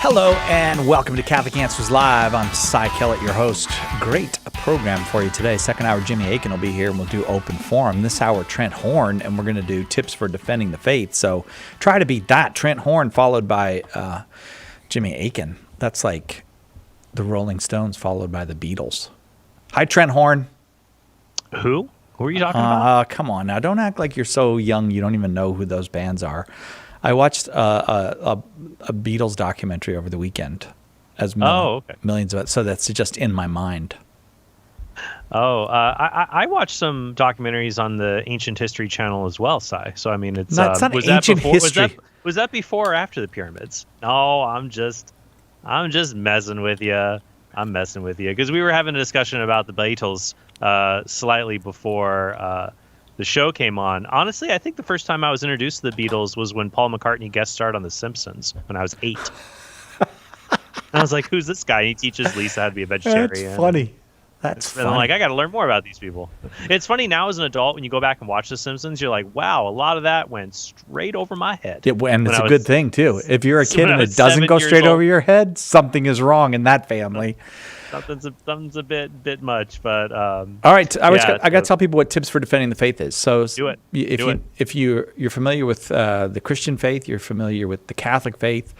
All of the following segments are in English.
Hello and welcome to Catholic Answers Live. I'm Cy Kellett, your host. Great program for you today. Second hour, Jimmy Akin will be here and we'll do open forum. This hour, Trent Horn, and we're going to do tips for defending the faith. So try to beat that. Trent Horn followed by Jimmy Akin. That's like the Rolling Stones followed by the Beatles. Hi, Trent Horn. Who? Who are you talking about? Come on now. Don't act like you're so young you don't even know who those bands are. I watched a Beatles documentary over the weekend, as millions of it. So that's just in my mind. I watched some documentaries on the Ancient History Channel as well, Cy. So I mean, it's not was ancient that before, history. Was that before or after the pyramids? No, I'm just messing with you. I'm messing with you because we were having a discussion about the Beatles slightly before the show came on. Honestly, I think the first time I was introduced to the Beatles was when Paul McCartney guest starred on The Simpsons when I was 8. And I was like, who's this guy? And he teaches Lisa how to be a vegetarian. That's funny. That's funny. I'm like, I got to learn more about these people. It's funny now as an adult, when you go back and watch The Simpsons, you're like, wow, a lot lot of that went straight over my head. And it's a good thing, too. If you're a kid and it doesn't go straight over your head, something is wrong in that family. Something's a bit much, but all right. I got to tell people what tips for defending the faith is. So do it. If you're familiar with the Christian faith, you're familiar with the Catholic faith,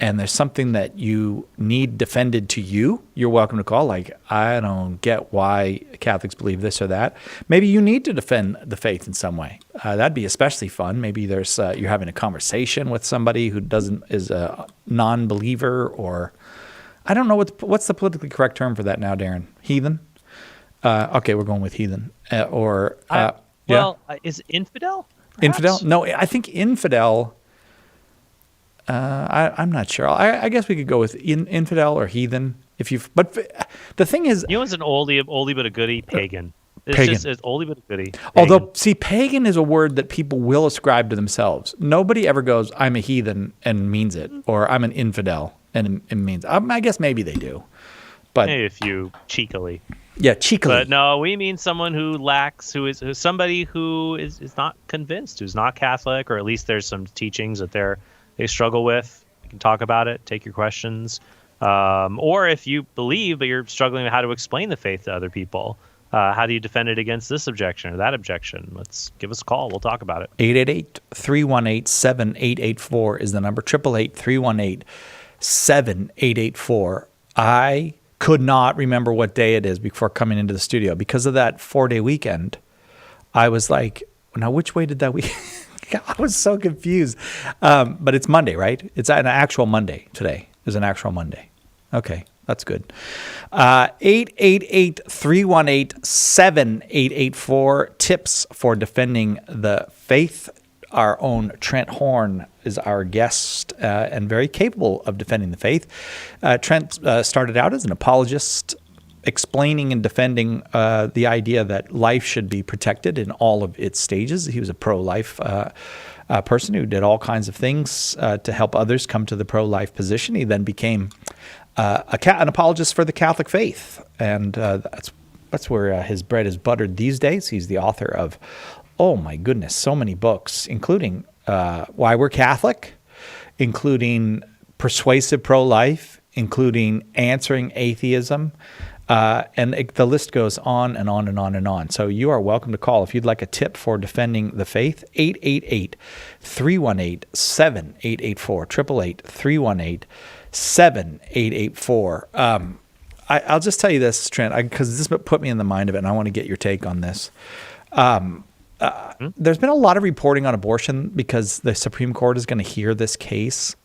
and there's something that you need defended to you, you're welcome to call. Like, I don't get why Catholics believe this or that. Maybe you need to defend the faith in some way. That'd be especially fun. Maybe there's you're having a conversation with somebody who is a non-believer, or I don't know what's the politically correct term for that now, Darren? Heathen? Okay, we're going with heathen. Is infidel? Perhaps? Infidel? No, I think infidel. I'm not sure. I guess we could go with infidel or heathen. But the thing is, it's an oldie but a goodie. Pagan. It's oldie but a goodie. Pagan. Although, see, pagan is a word that people will ascribe to themselves. Nobody ever goes, "I'm a heathen" and means it, or "I'm an infidel" and it means. I guess maybe they do, but maybe a few cheekily. Yeah, cheekily. But no, we mean someone who is somebody who is not convinced, who's not Catholic, or at least there's some teachings that they struggle with. You can talk about it, take your questions. Or if you believe, but you're struggling with how to explain the faith to other people, how do you defend it against this objection or that objection? Let's give us a call. We'll talk about it. 888-318-7884 is the number. 888-318-7884. I could not remember what day it is before coming into the studio. Because of that 4-day weekend, I was like, now which way did that week? I was so confused. But it's Monday, right? It's an actual Monday today. It's an actual Monday. Okay, that's good. 888-318-7884. Tips for defending the faith. Our own Trent Horn is our guest and very capable of defending the faith. Trent started out as an apologist, explaining and defending the idea that life should be protected in all of its stages. He was a pro-life person who did all kinds of things to help others come to the pro-life position. He then became an apologist for the Catholic faith, and that's where his bread is buttered these days. He's the author of, oh my goodness, so many books, including Why We're Catholic, including Persuasive Pro-Life, including Answering Atheism, and the list goes on and on and on and on. So you are welcome to call if you'd like a tip for defending the faith. 888-318-7884. 888-318-7884. I'll just tell you this, Trent, because this put me in the mind of it, and I want to get your take on this. There's been a lot of reporting on abortion because the Supreme Court is going to hear this case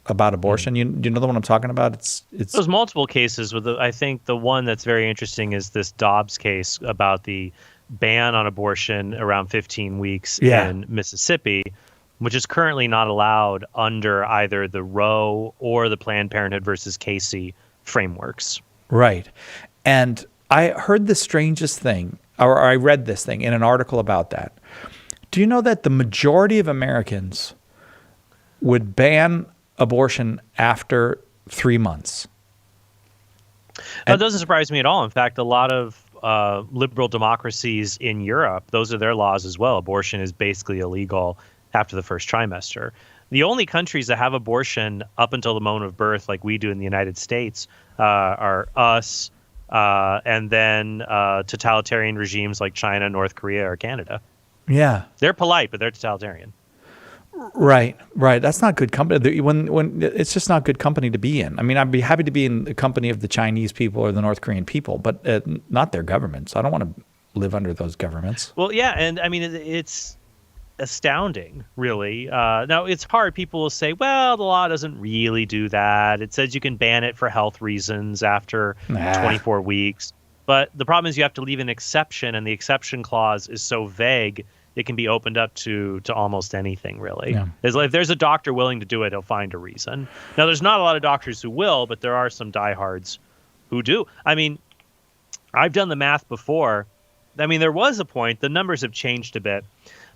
about abortion. You know the one I'm talking about? There's multiple cases. I think the one that's very interesting is this Dobbs case about the ban on abortion around 15 weeks in Mississippi, which is currently not allowed under either the Roe or the Planned Parenthood versus Casey frameworks. Right. And I heard the strangest thing, or I read this thing in an article about that. Do you know that the majority of Americans would ban abortion after 3 months? That doesn't surprise me at all. In fact, a lot of liberal democracies in Europe, those are their laws as well. Abortion is basically illegal after the first trimester. The only countries that have abortion up until the moment of birth, like we do in the United States, are us, and then totalitarian regimes like China, North Korea, or Canada. Yeah. They're polite, but they're totalitarian. Right. That's not good company. When it's just not good company to be in. I mean, I'd be happy to be in the company of the Chinese people or the North Korean people, but not their governments. I don't want to live under those governments. Well, yeah, and I mean, it's astounding, really. Now, it's hard. People will say, well, the law doesn't really do that. It says you can ban it for health reasons after 24 weeks. But the problem is you have to leave an exception, and the exception clause is so vague, it can be opened up to almost anything, really. Yeah. If there's a doctor willing to do it, he'll find a reason. Now, there's not a lot of doctors who will, but there are some diehards who do. I mean, I've done the math before. I mean, there was a point, the numbers have changed a bit,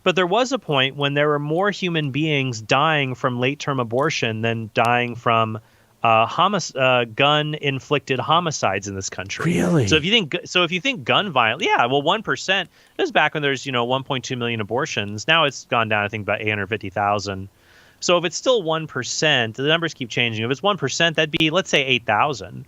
but there was a point when there were more human beings dying from late-term abortion than dying from gun-inflicted homicides in this country. Really? So if you think gun violence, yeah, well, 1%. It was back when there's 1.2 million abortions. Now it's gone down, I think, about 850,000. So if it's still 1%, the numbers keep changing. If it's 1%, that'd be, let's say, 8,000.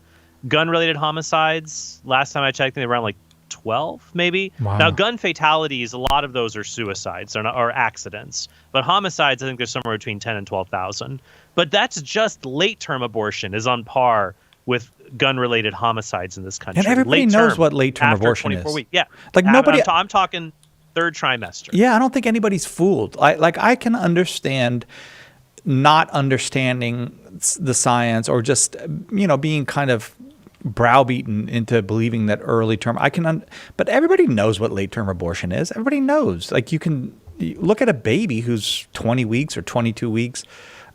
Gun-related homicides, last time I checked, they were around like 12, maybe. Wow. Now, gun fatalities, a lot of those are suicides or accidents. But homicides, I think there's somewhere between 10 and 12,000. But that's just late-term abortion is on par with gun-related homicides in this country. And everybody knows what late-term abortion is. Weeks. Yeah, like nobody. I'm talking third trimester. Yeah, I don't think anybody's fooled. I can understand not understanding the science or just being kind of browbeaten into believing that early term. But everybody knows what late-term abortion is. Everybody knows. Like you look at a baby who's 20 weeks or 22 weeks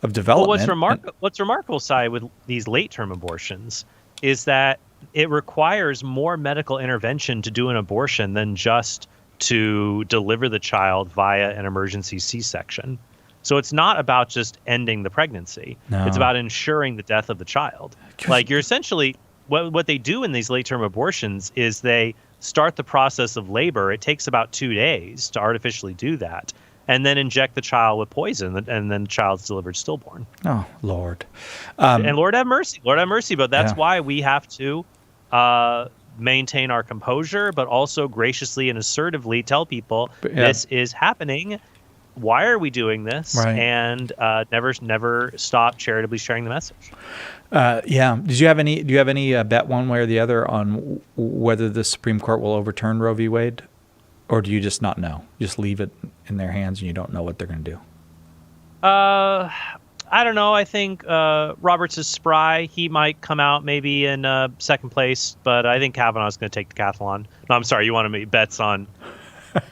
of development. Well, what's remarkable, Si, with these late-term abortions is that it requires more medical intervention to do an abortion than just to deliver the child via an emergency C-section. So it's not about just ending the pregnancy. No. It's about ensuring the death of the child. Like you're essentially, what they do in these late-term abortions is they start the process of labor. It takes about 2 days to artificially do that, and then inject the child with poison, and then the child's delivered stillborn. Oh, Lord. And Lord have mercy. Lord have mercy. But that's why we have to maintain our composure, but also graciously and assertively tell people this is happening. Why are we doing this? Right. And never stop charitably sharing the message. Do you have any bet one way or the other on whether the Supreme Court will overturn Roe v. Wade? Or do you just not know? You just leave it in their hands and you don't know what they're going to do? I don't know. I think Roberts is spry. He might come out maybe in second place, but I think Kavanaugh's going to take the decathlon. No, I'm sorry. You want to make bets on...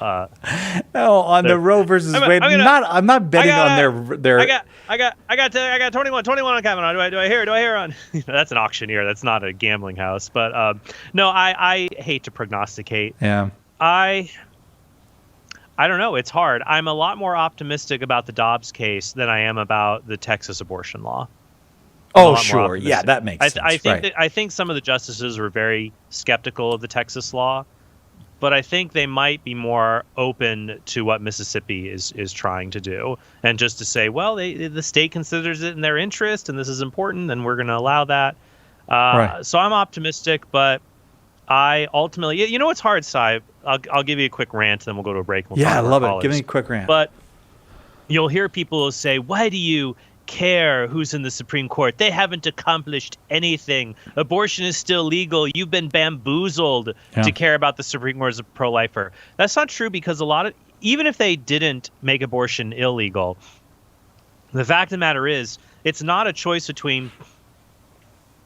the Roe versus Wade. I'm not betting on their. I got 21 on Kavanaugh. Do I hear on? That's an auctioneer. That's not a gambling house. But no, I hate to prognosticate. Yeah. I don't know. It's hard. I'm a lot more optimistic about the Dobbs case than I am about the Texas abortion law. Oh, sure. Yeah, that makes sense. I think some of the justices were very skeptical of the Texas law. But I think they might be more open to what Mississippi is trying to do, and just to say, well, the state considers it in their interest, and this is important, and we're going to allow that. So I'm optimistic, but I ultimately, it's hard, Si. I'll give you a quick rant, then we'll go to a break. I love it. Give me a quick rant. But you'll hear people say, "Why do you care who's in the Supreme Court? They haven't accomplished anything. Abortion is still legal. You've been bamboozled to care about the Supreme Court as a pro-lifer." That's not true, because even if they didn't make abortion illegal, the fact of the matter is it's not a choice between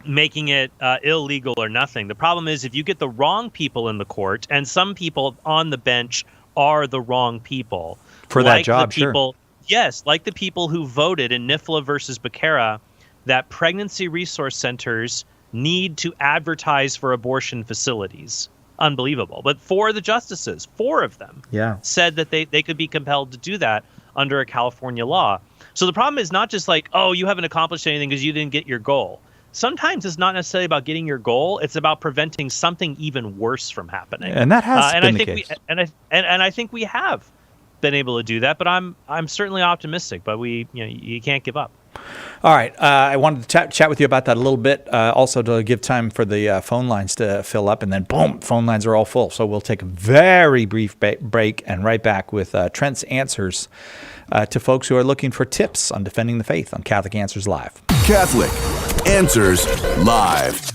making it illegal or nothing. The problem is if you get the wrong people in the court, and some people on the bench are the wrong people for that job, sure. Yes, like the people who voted in NIFLA versus Becerra that pregnancy resource centers need to advertise for abortion facilities. Unbelievable. But 4 of the justices, 4 of them, said that they could be compelled to do that under a California law. So the problem is not just like, oh, you haven't accomplished anything because you didn't get your goal. Sometimes it's not necessarily about getting your goal. It's about preventing something even worse from happening. And that has been the case. And I think we have been able to do that, but I'm certainly optimistic. But you can't give up. All right. I wanted to chat with you about that a little bit, also to give time for the phone lines to fill up, and then boom, phone lines are all full. So we'll take a very brief break and right back with Trent's answers to folks who are looking for tips on defending the faith on Catholic Answers Live. Catholic Answers Live.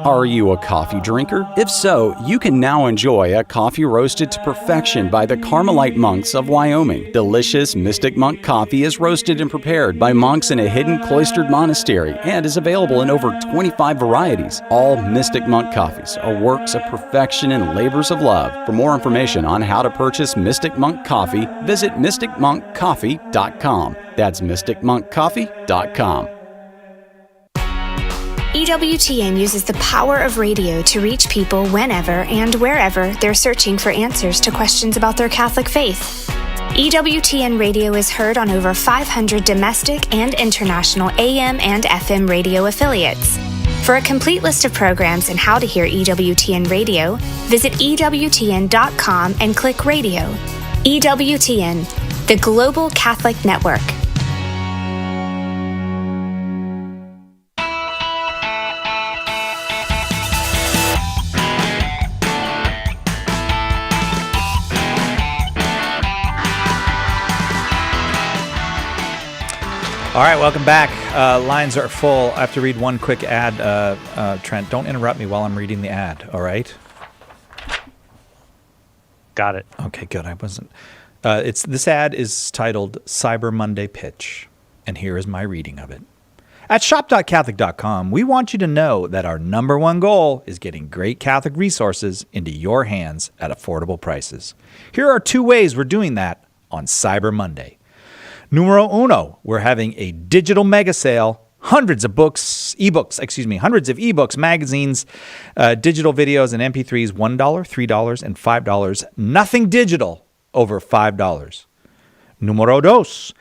Are you a coffee drinker? If so, you can now enjoy a coffee roasted to perfection by the Carmelite monks of Wyoming. Delicious Mystic Monk coffee is roasted and prepared by monks in a hidden cloistered monastery and is available in over 25 varieties. All Mystic Monk coffees are works of perfection and labors of love. For more information on how to purchase Mystic Monk coffee, visit mysticmonkcoffee.com. That's mysticmonkcoffee.com. EWTN uses the power of radio to reach people whenever and wherever they're searching for answers to questions about their Catholic faith. EWTN radio is heard on over 500 domestic and international AM and FM radio affiliates. For a complete list of programs and how to hear EWTN radio, visit EWTN.com and click radio. EWTN, the Global Catholic Network. All right, welcome back. Lines are full. I have to read one quick ad. Trent, don't interrupt me while I'm reading the ad, all right? Got it. Okay, good. I wasn't. This ad is titled Cyber Monday Pitch, and here is my reading of it. At shop.catholic.com, we want you to know that our number one goal is getting great Catholic resources into your hands at affordable prices. Here are 2 ways we're doing that on Cyber Monday. Numero uno, we're having a digital mega sale. Hundreds of ebooks, magazines, digital videos, and MP3s, $1, $3, and $5. Nothing digital over $5. Numero dos,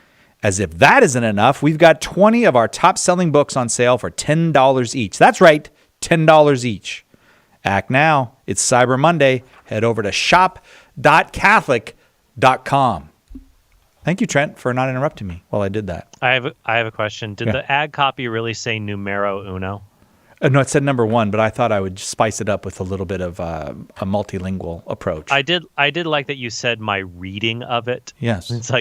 as if that isn't enough, we've got 20 of our top-selling books on sale for $10 each. That's right, $10 each. Act now. It's Cyber Monday. Head over to shop.catholic.com. Thank you, Trent, for not interrupting me while I did that. I have a question. Did the ad copy really say numero uno? No, it said number 1, but I thought I would spice it up with a little bit of a multilingual approach. I did like that you said my reading of it. Yes. It's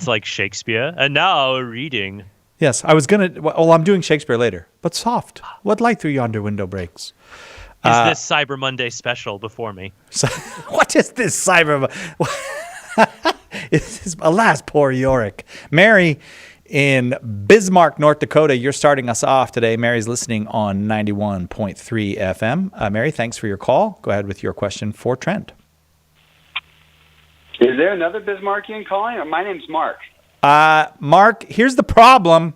like Shakespeare. And now a reading. Yes, I was going to. Well, I'm doing Shakespeare later, but soft. What light through yonder window breaks? Is this Cyber Monday special before me? So, what is this Cyber? Alas, poor Yorick. Mary in Bismarck, North Dakota, you're starting us off today. Mary's listening on 91.3 FM. Mary, thanks for your call. Go ahead with your question for Trent. Is there another Bismarckian calling? My name's Mark. Mark, here's the problem.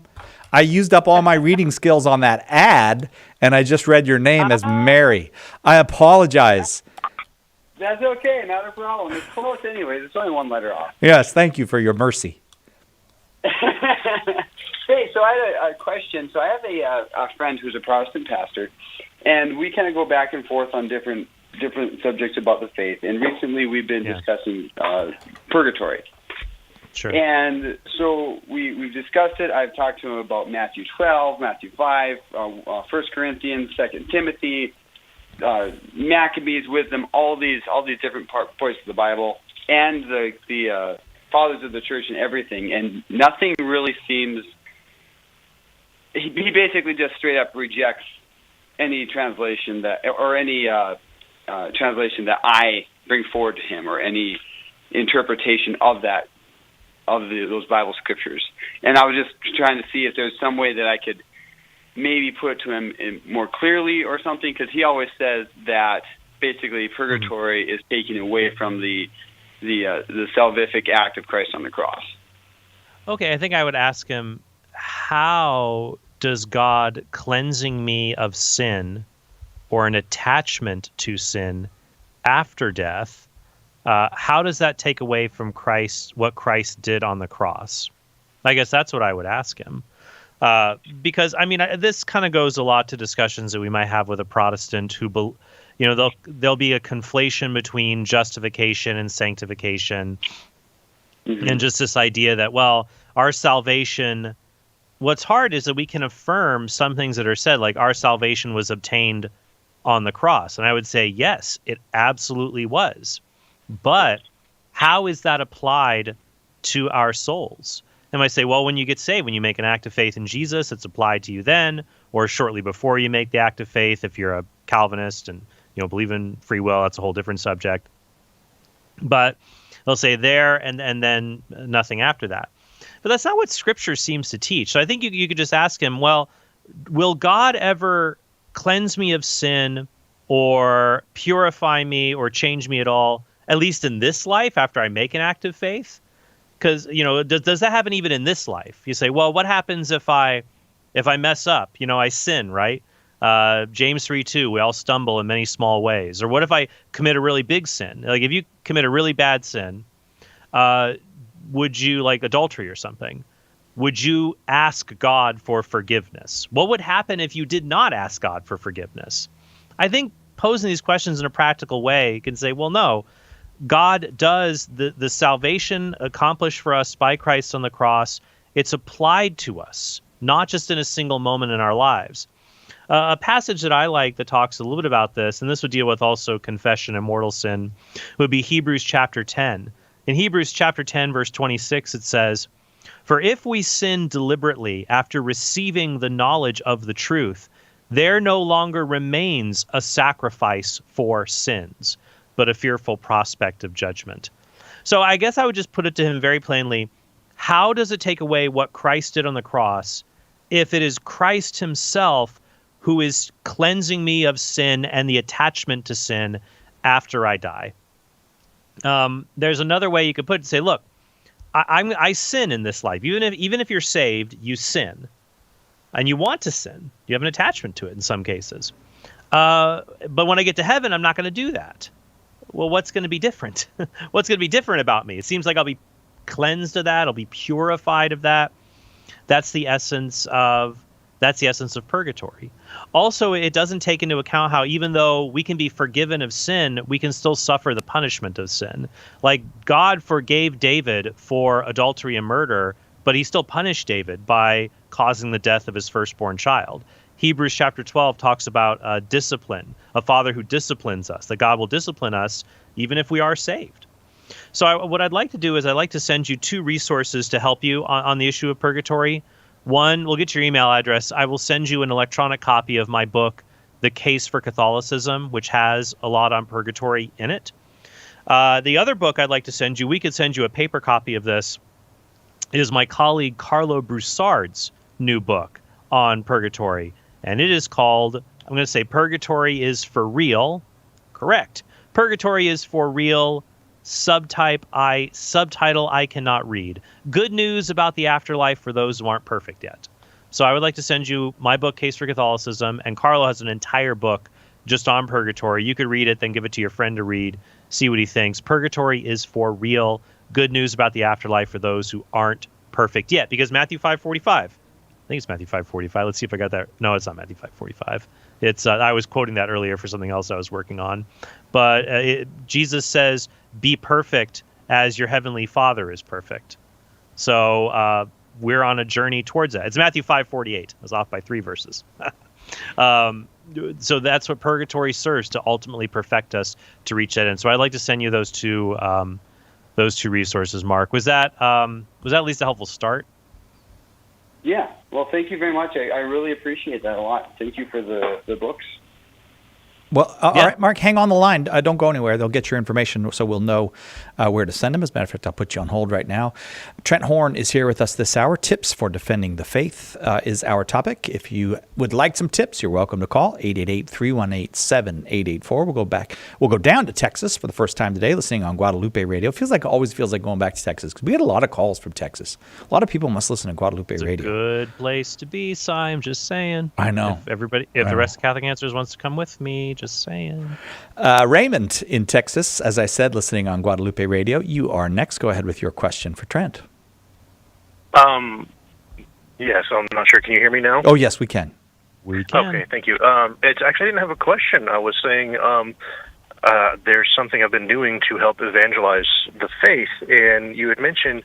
I used up all my reading skills on that ad, and I just read your name as Mary. I apologize. That's okay, not a problem. It's close anyways. It's only one letter off. Yes, thank you for your mercy. Hey, so I had a question. So I have a friend who's a Protestant pastor, and we kind of go back and forth on different subjects about the faith. And recently we've been discussing Purgatory. Sure. And so we've discussed it. I've talked to him about Matthew 12, Matthew 5, 1 Corinthians, 2 Timothy, Maccabees, wisdom, all these different points of the Bible, and the fathers of the church and everything, and nothing really seems. He basically just straight up rejects any translation translation that I bring forward to him, or any interpretation of those Bible scriptures. And I was just trying to see if there's some way that I could maybe put it to him more clearly or something, because he always says that basically purgatory is taken away from the salvific act of Christ on the cross. Okay, I think I would ask him, how does God cleansing me of sin or an attachment to sin after death, how does that take away from Christ, what Christ did on the cross? I guess that's what I would ask him. Because, I mean, this kind of goes a lot to discussions that we might have with a Protestant who, there'll be a conflation between justification and sanctification. And just this idea that, well, our salvation, what's hard is that we can affirm some things that are said, like our salvation was obtained on the cross. And I would say, yes, it absolutely was. But how is that applied to our souls? And I say, well, when you get saved, when you make an act of faith in Jesus, it's applied to you then, or shortly before you make the act of faith, if you're a Calvinist and believe in free will, that's a whole different subject. But they'll say there and then nothing after that. But that's not what Scripture seems to teach. So I think you could just ask him, well, will God ever cleanse me of sin or purify me or change me at all, at least in this life after I make an act of faith? Because, does that happen even in this life? You say, well, what happens if I mess up? I sin, right? James 3:2, we all stumble in many small ways. Or what if I commit a really big sin? Like if you commit a really bad sin, would you, like adultery or something, would you ask God for forgiveness? What would happen if you did not ask God for forgiveness? I think posing these questions in a practical way can say, well, no, God does the salvation accomplished for us by Christ on the cross. It's applied to us, not just in a single moment in our lives. A passage that I like that talks a little bit about this, and this would deal with also confession and mortal sin, would be Hebrews chapter 10. In Hebrews chapter 10, verse 26, it says, "For if we sin deliberately after receiving the knowledge of the truth, there no longer remains a sacrifice for sins, but a fearful prospect of judgment." So I guess I would just put it to him very plainly, how does it take away what Christ did on the cross if it is Christ himself who is cleansing me of sin and the attachment to sin after I die? There's another way you could put it, say, look, I sin in this life. Even if you're saved, you sin. And you want to sin. You have an attachment to it in some cases. But when I get to heaven, I'm not going to do that. Well, what's going to be different? What's going to be different about me? It seems like I'll be cleansed of that. I'll be purified of that. That's the essence of purgatory. Also, it doesn't take into account how even though we can be forgiven of sin, we can still suffer the punishment of sin. Like God forgave David for adultery and murder, but he still punished David by causing the death of his firstborn child. Hebrews chapter 12 talks about discipline, a father who disciplines us, that God will discipline us even if we are saved. So what I'd like to do is I'd like to send you two resources to help you on the issue of purgatory. One, we'll get your email address. I will send you an electronic copy of my book, The Case for Catholicism, which has a lot on purgatory in it. The other book I'd like to send you, we could send you a paper copy of this, is my colleague Carlo Broussard's new book on purgatory. And it is called, I'm going to say Purgatory is for Real. Correct. Purgatory is for Real. Subtitle I cannot read. Good news about the afterlife for those who aren't perfect yet. So I would like to send you my book, Case for Catholicism, and Carlo has an entire book just on purgatory. You could read it, then give it to your friend to read, see what he thinks. Purgatory is for real. Good news about the afterlife for those who aren't perfect yet. Because Matthew 5:45, I think it's Matthew 5:45. Let's see if I got that. No, it's not Matthew 5:45. It's I was quoting that earlier for something else I was working on. But Jesus says, be perfect as your heavenly Father is perfect. So we're on a journey towards that. It's Matthew 5:48. I was off by 3 verses. So that's what purgatory serves, to ultimately perfect us to reach that end. So I'd like to send you those two resources, Mark. Was that at least a helpful start? Yeah. Well, thank you very much. I really appreciate that a lot. Thank you for the books. Well, all right, Mark, hang on the line. Don't go anywhere. They'll get your information so we'll know where to send them. As a matter of fact, I'll put you on hold right now. Trent Horn is here with us this hour. Tips for defending the faith is our topic. If you would like some tips, you're welcome to call 888-318-7884. We'll go down to Texas for the first time today, listening on Guadalupe Radio. It always feels like going back to Texas because we get a lot of calls from Texas. A lot of people must listen to Guadalupe Radio. It's a good place to be, Si. I'm just saying. I know. If the rest of Catholic Answers wants to come with me, just saying. Raymond in Texas, as I said, listening on Guadalupe Radio. You are next. Go ahead with your question for Trent. Yes, I'm not sure. Can you hear me now? Oh, yes, we can. We can. Okay, thank you. It's actually, I didn't have a question. I was saying, there's something I've been doing to help evangelize the faith. And you had mentioned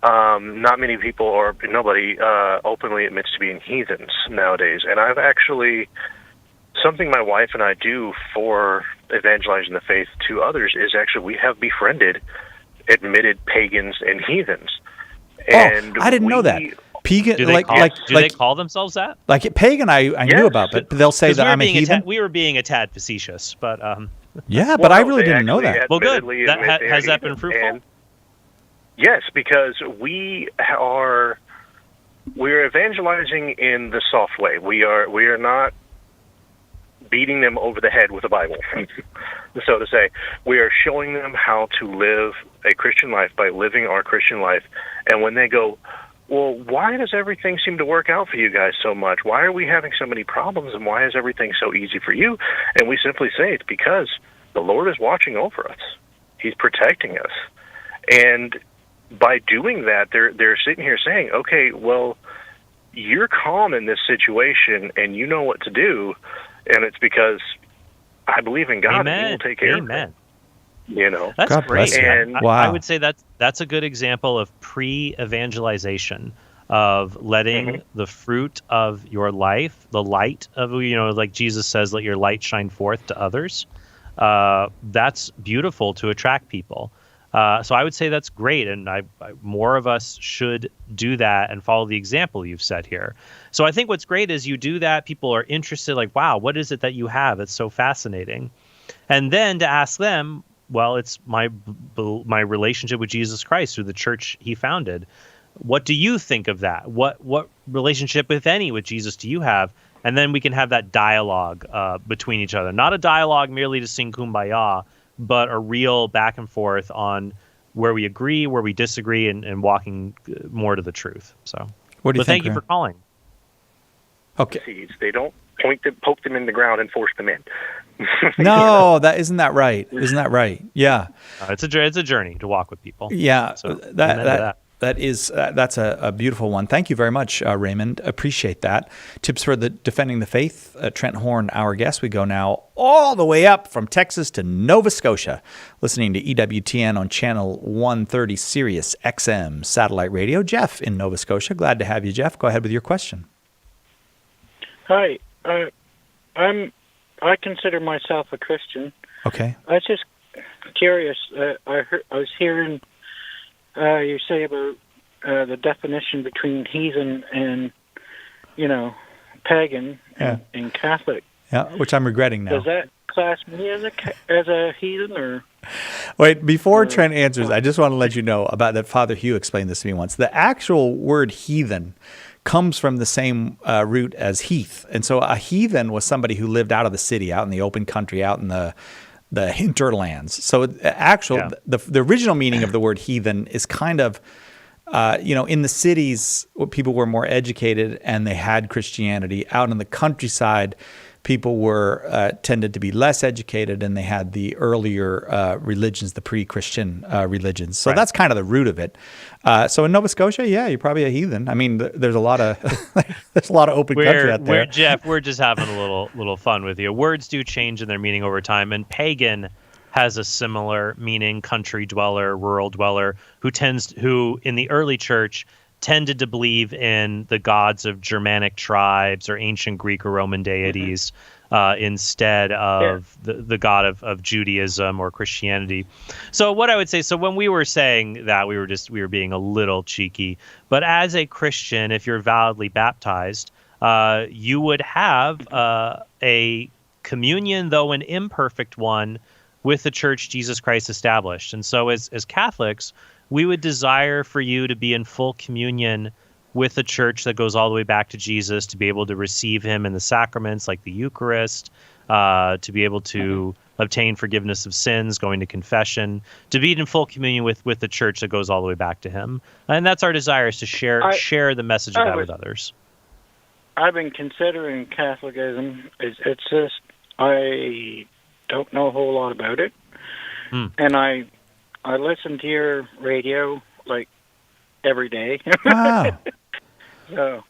not many people or nobody openly admits to being heathens nowadays. And I've actually, something my wife and I do for evangelizing the faith to others is actually we have befriended admitted pagans and heathens. And I didn't know that. Pagan, do they call themselves that? Like pagan, I knew about, but they'll say that I'm a heathen. We were being a tad facetious, but yeah, but I really didn't know that. Well, good. Has that been fruitful? Yes, because we're evangelizing in the soft way. We are not beating them over the head with a Bible, so to say. We are showing them how to live a Christian life by living our Christian life. And when they go, well, why does everything seem to work out for you guys so much? Why are we having so many problems, and why is everything so easy for you? And we simply say it's because the Lord is watching over us. He's protecting us. And by doing that, they're sitting here saying, okay, well, you're calm in this situation, and you know what to do, and it's because I believe in God, and He will take care of it. You know, that's God great. And wow. I would say that's a good example of pre-evangelization, of letting the fruit of your life, the light of, like Jesus says, let your light shine forth to others. That's beautiful to attract people. So I would say that's great, and more of us should do that and follow the example you've set here. So I think what's great is you do that, people are interested, like, wow, what is it that you have? It's so fascinating. And then to ask them, well, it's my relationship with Jesus Christ through the church He founded. What do you think of that? What relationship, if any, with Jesus do you have? And then we can have that dialogue between each other. Not a dialogue merely to sing Kumbaya, but a real back and forth on where we agree, where we disagree, and walking more to the truth. So, what do you think? Thank you for calling. Okay. They don't poke them in the ground and force them in. No, isn't that right? Isn't that right? Yeah. It's a journey to walk with people. Yeah. So that's a beautiful one. Thank you very much, Raymond. Appreciate that. Tips for the defending the faith. Trent Horn, our guest. We go now all the way up from Texas to Nova Scotia, listening to EWTN on channel 130 Sirius XM satellite radio. Jeff in Nova Scotia. Glad to have you, Jeff. Go ahead with your question. Hi. I consider myself a Christian. Okay. I was just curious. I was hearing you say about the definition between heathen and, pagan and Catholic. Yeah, which I'm regretting now. Does that class me as a heathen, or? Wait, before Trent answers, I just want to let you know about that. Father Hugh explained this to me once. The actual word heathen comes from the same root as heath. And so a heathen was somebody who lived out of the city, out in the open country, out in the hinterlands. So the original meaning of the word heathen is kind of, in the cities, people were more educated and they had Christianity. Out in the countryside, people were tended to be less educated and they had the earlier religions, the pre-Christian religions. So that's kind of the root of it. So in Nova Scotia, you're probably a heathen. I mean, there's a lot of open country out there. Jeff, we're just having a little fun with you. Words do change in their meaning over time, and pagan has a similar meaning: country dweller, rural dweller, who in the early church tended to believe in the gods of Germanic tribes or ancient Greek or Roman deities instead of the God of Judaism or Christianity. So what I would say, when we were saying that, we were being a little cheeky. But as a Christian, if you're validly baptized, you would have a communion, though an imperfect one, with the church Jesus Christ established. And so as Catholics, we would desire for you to be in full communion with a church that goes all the way back to Jesus, to be able to receive him in the sacraments like the Eucharist, to be able to obtain forgiveness of sins, going to confession, to be in full communion with the church that goes all the way back to him. And that's our desire, is to share the message of that with others. I've been considering Catholicism. It's just, I don't know a whole lot about it. And I listen to your radio like every day. Wow. So,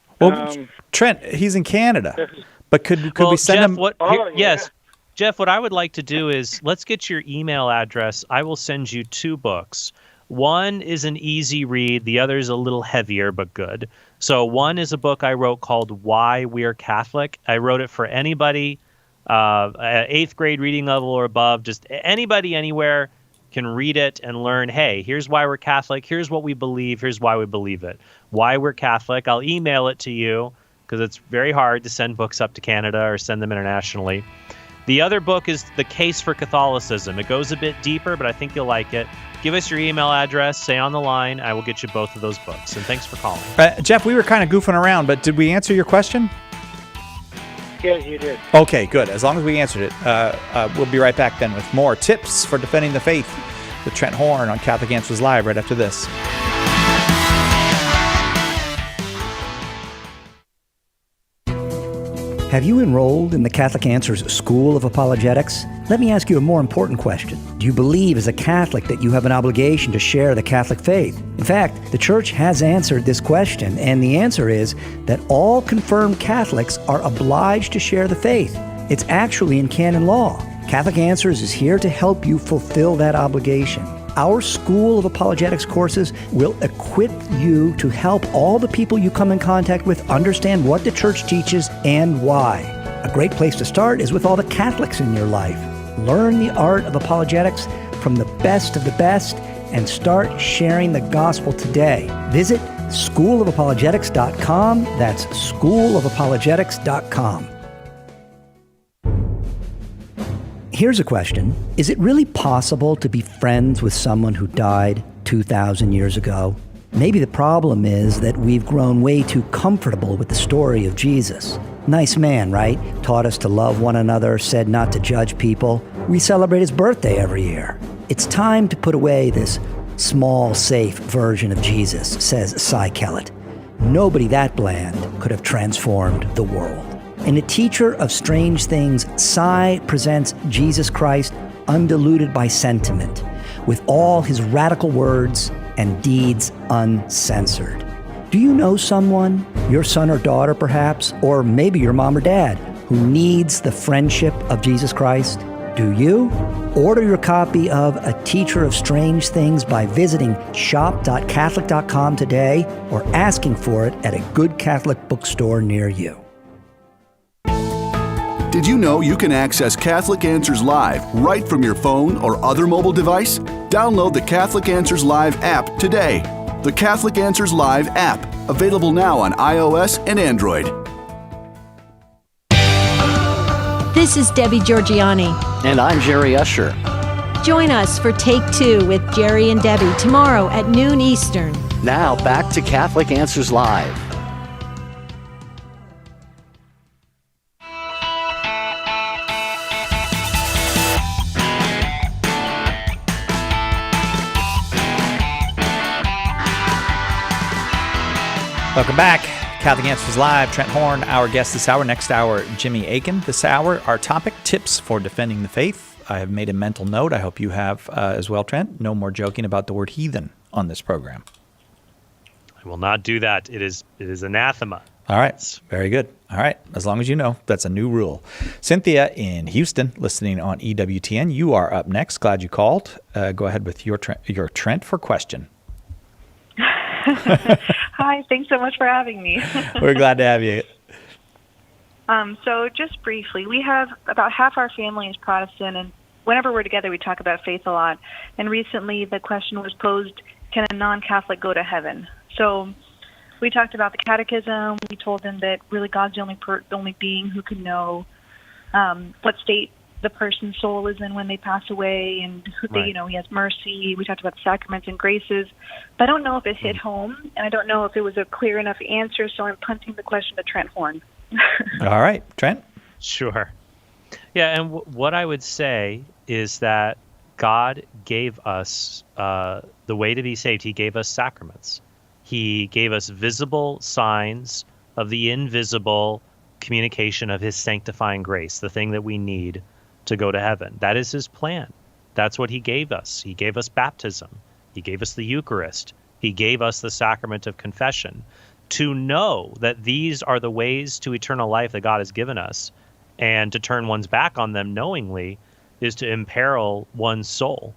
Trent, he's in Canada, but could we send Jeff, him? Yes. Jeff, what I would like to do is let's get your email address. I will send you 2 books. One is an easy read. The other is a little heavier, but good. So one is a book I wrote called Why We're Catholic. I wrote it for anybody, 8th grade reading level or above. Just anybody, anywhere can read it and learn, hey, here's why we're Catholic. Here's what we believe. Here's why we believe it. Why We're Catholic. I'll email it to you because it's very hard to send books up to Canada or send them internationally. The other book is The Case for Catholicism. It goes a bit deeper, but I think you'll like it. Give us your email address, say on the line. I will get you both of those books. And thanks for calling. Jeff, we were kind of goofing around, but did we answer your question? Yes, you did. Okay, good. As long as we answered it. We'll be right back then with more tips for defending the faith with Trent Horn on Catholic Answers Live right after this. Have you enrolled in the Catholic Answers School of Apologetics? Let me ask you a more important question. Do you believe as a Catholic that you have an obligation to share the Catholic faith? In fact, the Church has answered this question, and the answer is that all confirmed Catholics are obliged to share the faith. It's actually in canon law. Catholic Answers is here to help you fulfill that obligation. Our School of Apologetics courses will equip you to help all the people you come in contact with understand what the Church teaches and why. A great place to start is with all the Catholics in your life. Learn the art of apologetics from the best of the best and start sharing the gospel today. Visit schoolofapologetics.com. That's schoolofapologetics.com. Here's a question. Is it really possible to be friends with someone who died 2,000 years ago? Maybe the problem is that we've grown way too comfortable with the story of Jesus. Nice man, right? Taught us to love one another, said not to judge people. We celebrate his birthday every year. It's time to put away this small, safe version of Jesus, says Cy Kellett. Nobody that bland could have transformed the world. In A Teacher of Strange Things, Cy presents Jesus Christ undiluted by sentiment, with all his radical words and deeds uncensored. Do you know someone, your son or daughter perhaps, or maybe your mom or dad, who needs the friendship of Jesus Christ? Do you? Order your copy of A Teacher of Strange Things by visiting shop.catholic.com today or asking for it at a good Catholic bookstore near you. Did you know you can access Catholic Answers Live right from your phone or other mobile device? Download the Catholic Answers Live app today. The Catholic Answers Live app, available now on iOS and Android. This is Debbie Georgiani. And I'm Jerry Usher. Join us for Take Two with Jerry and Debbie tomorrow at noon Eastern. Now back to Catholic Answers Live. Welcome back. Catholic Answers Live. Trent Horn, our guest this hour. Next hour, Jimmy Akin. This hour, our topic, tips for defending the faith. I have made a mental note. I hope you have as well, Trent. No more joking about the word heathen on this program. I will not do that. It is anathema. All right. Very good. All right. As long as you know, that's a new rule. Cynthia in Houston, listening on EWTN. You are up next. Glad you called. Go ahead with your Trent for question. Hi, thanks so much for having me. We're glad to have you. So just briefly, we have about half our family is Protestant, and whenever we're together, we talk about faith a lot. And recently, the question was posed, can a non-Catholic go to heaven? So we talked about the catechism. We told them that really God's the only being who can know what state the person's soul is in when they pass away, and he has mercy. We talked about the sacraments and graces, but I don't know if it hit home, and I don't know if it was a clear enough answer, so I'm punting the question to Trent Horn. All right, Trent? Sure. Yeah, and what I would say is that God gave us the way to be saved. He gave us sacraments. He gave us visible signs of the invisible communication of his sanctifying grace, the thing that we need to go to heaven. That is his plan. That's what he gave us. He gave us baptism. He gave us the Eucharist. He gave us the sacrament of confession. To know that these are the ways to eternal life that God has given us And to turn one's back on them knowingly is to imperil one's soul.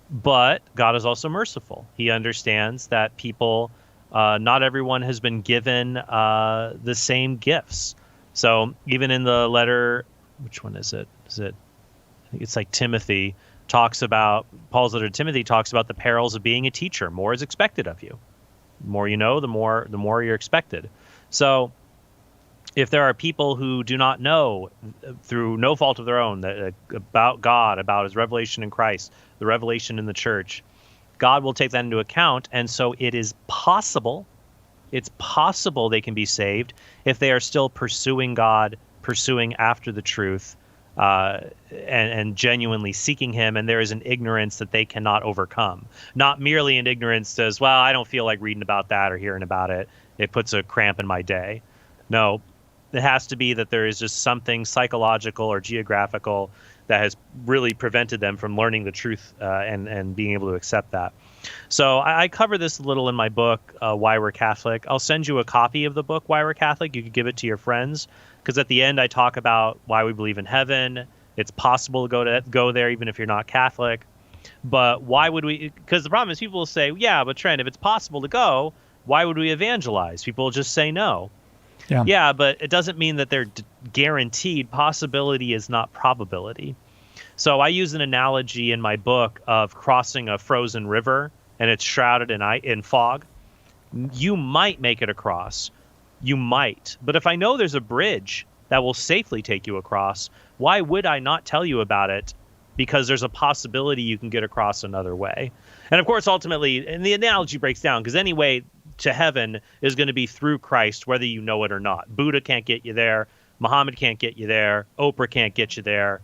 But God is also merciful. He understands that people, not everyone has been given the same gifts. So even in the letter, which one is it? I think it's like Timothy Paul's letter to Timothy talks about the perils of being a teacher. More is expected of you. The more you know, the more you're expected. So if there are people who do not know through no fault of their own about God, about his revelation in Christ, the revelation in the church, God will take that into account. And so it is possible, they can be saved if they are still pursuing God, pursuing after the truth, and genuinely seeking him, and there is an ignorance that they cannot overcome. Not merely an ignorance as, well, I don't feel like reading about that or hearing about it. It puts a cramp in my day. No, it has to be that there is just something psychological or geographical that has really prevented them from learning the truth and being able to accept that. So I cover this a little in my book, Why We're Catholic. I'll send you a copy of the book, Why We're Catholic. You could give it to your friends, because at the end I talk about why we believe in heaven. It's possible to go there even if you're not Catholic. But why would we? Because the problem is people will say, yeah, but Trent, if it's possible to go, why would we evangelize? People will just say no. Yeah, but it doesn't mean that they're guaranteed. Possibility is not probability. So I use an analogy in my book of crossing a frozen river and it's shrouded in fog. You might make it across. You might. But if I know there's a bridge that will safely take you across, why would I not tell you about it? Because there's a possibility you can get across another way. And of course, ultimately, and the analogy breaks down, because any way to heaven is going to be through Christ, whether you know it or not. Buddha can't get you there. Muhammad can't get you there. Oprah can't get you there.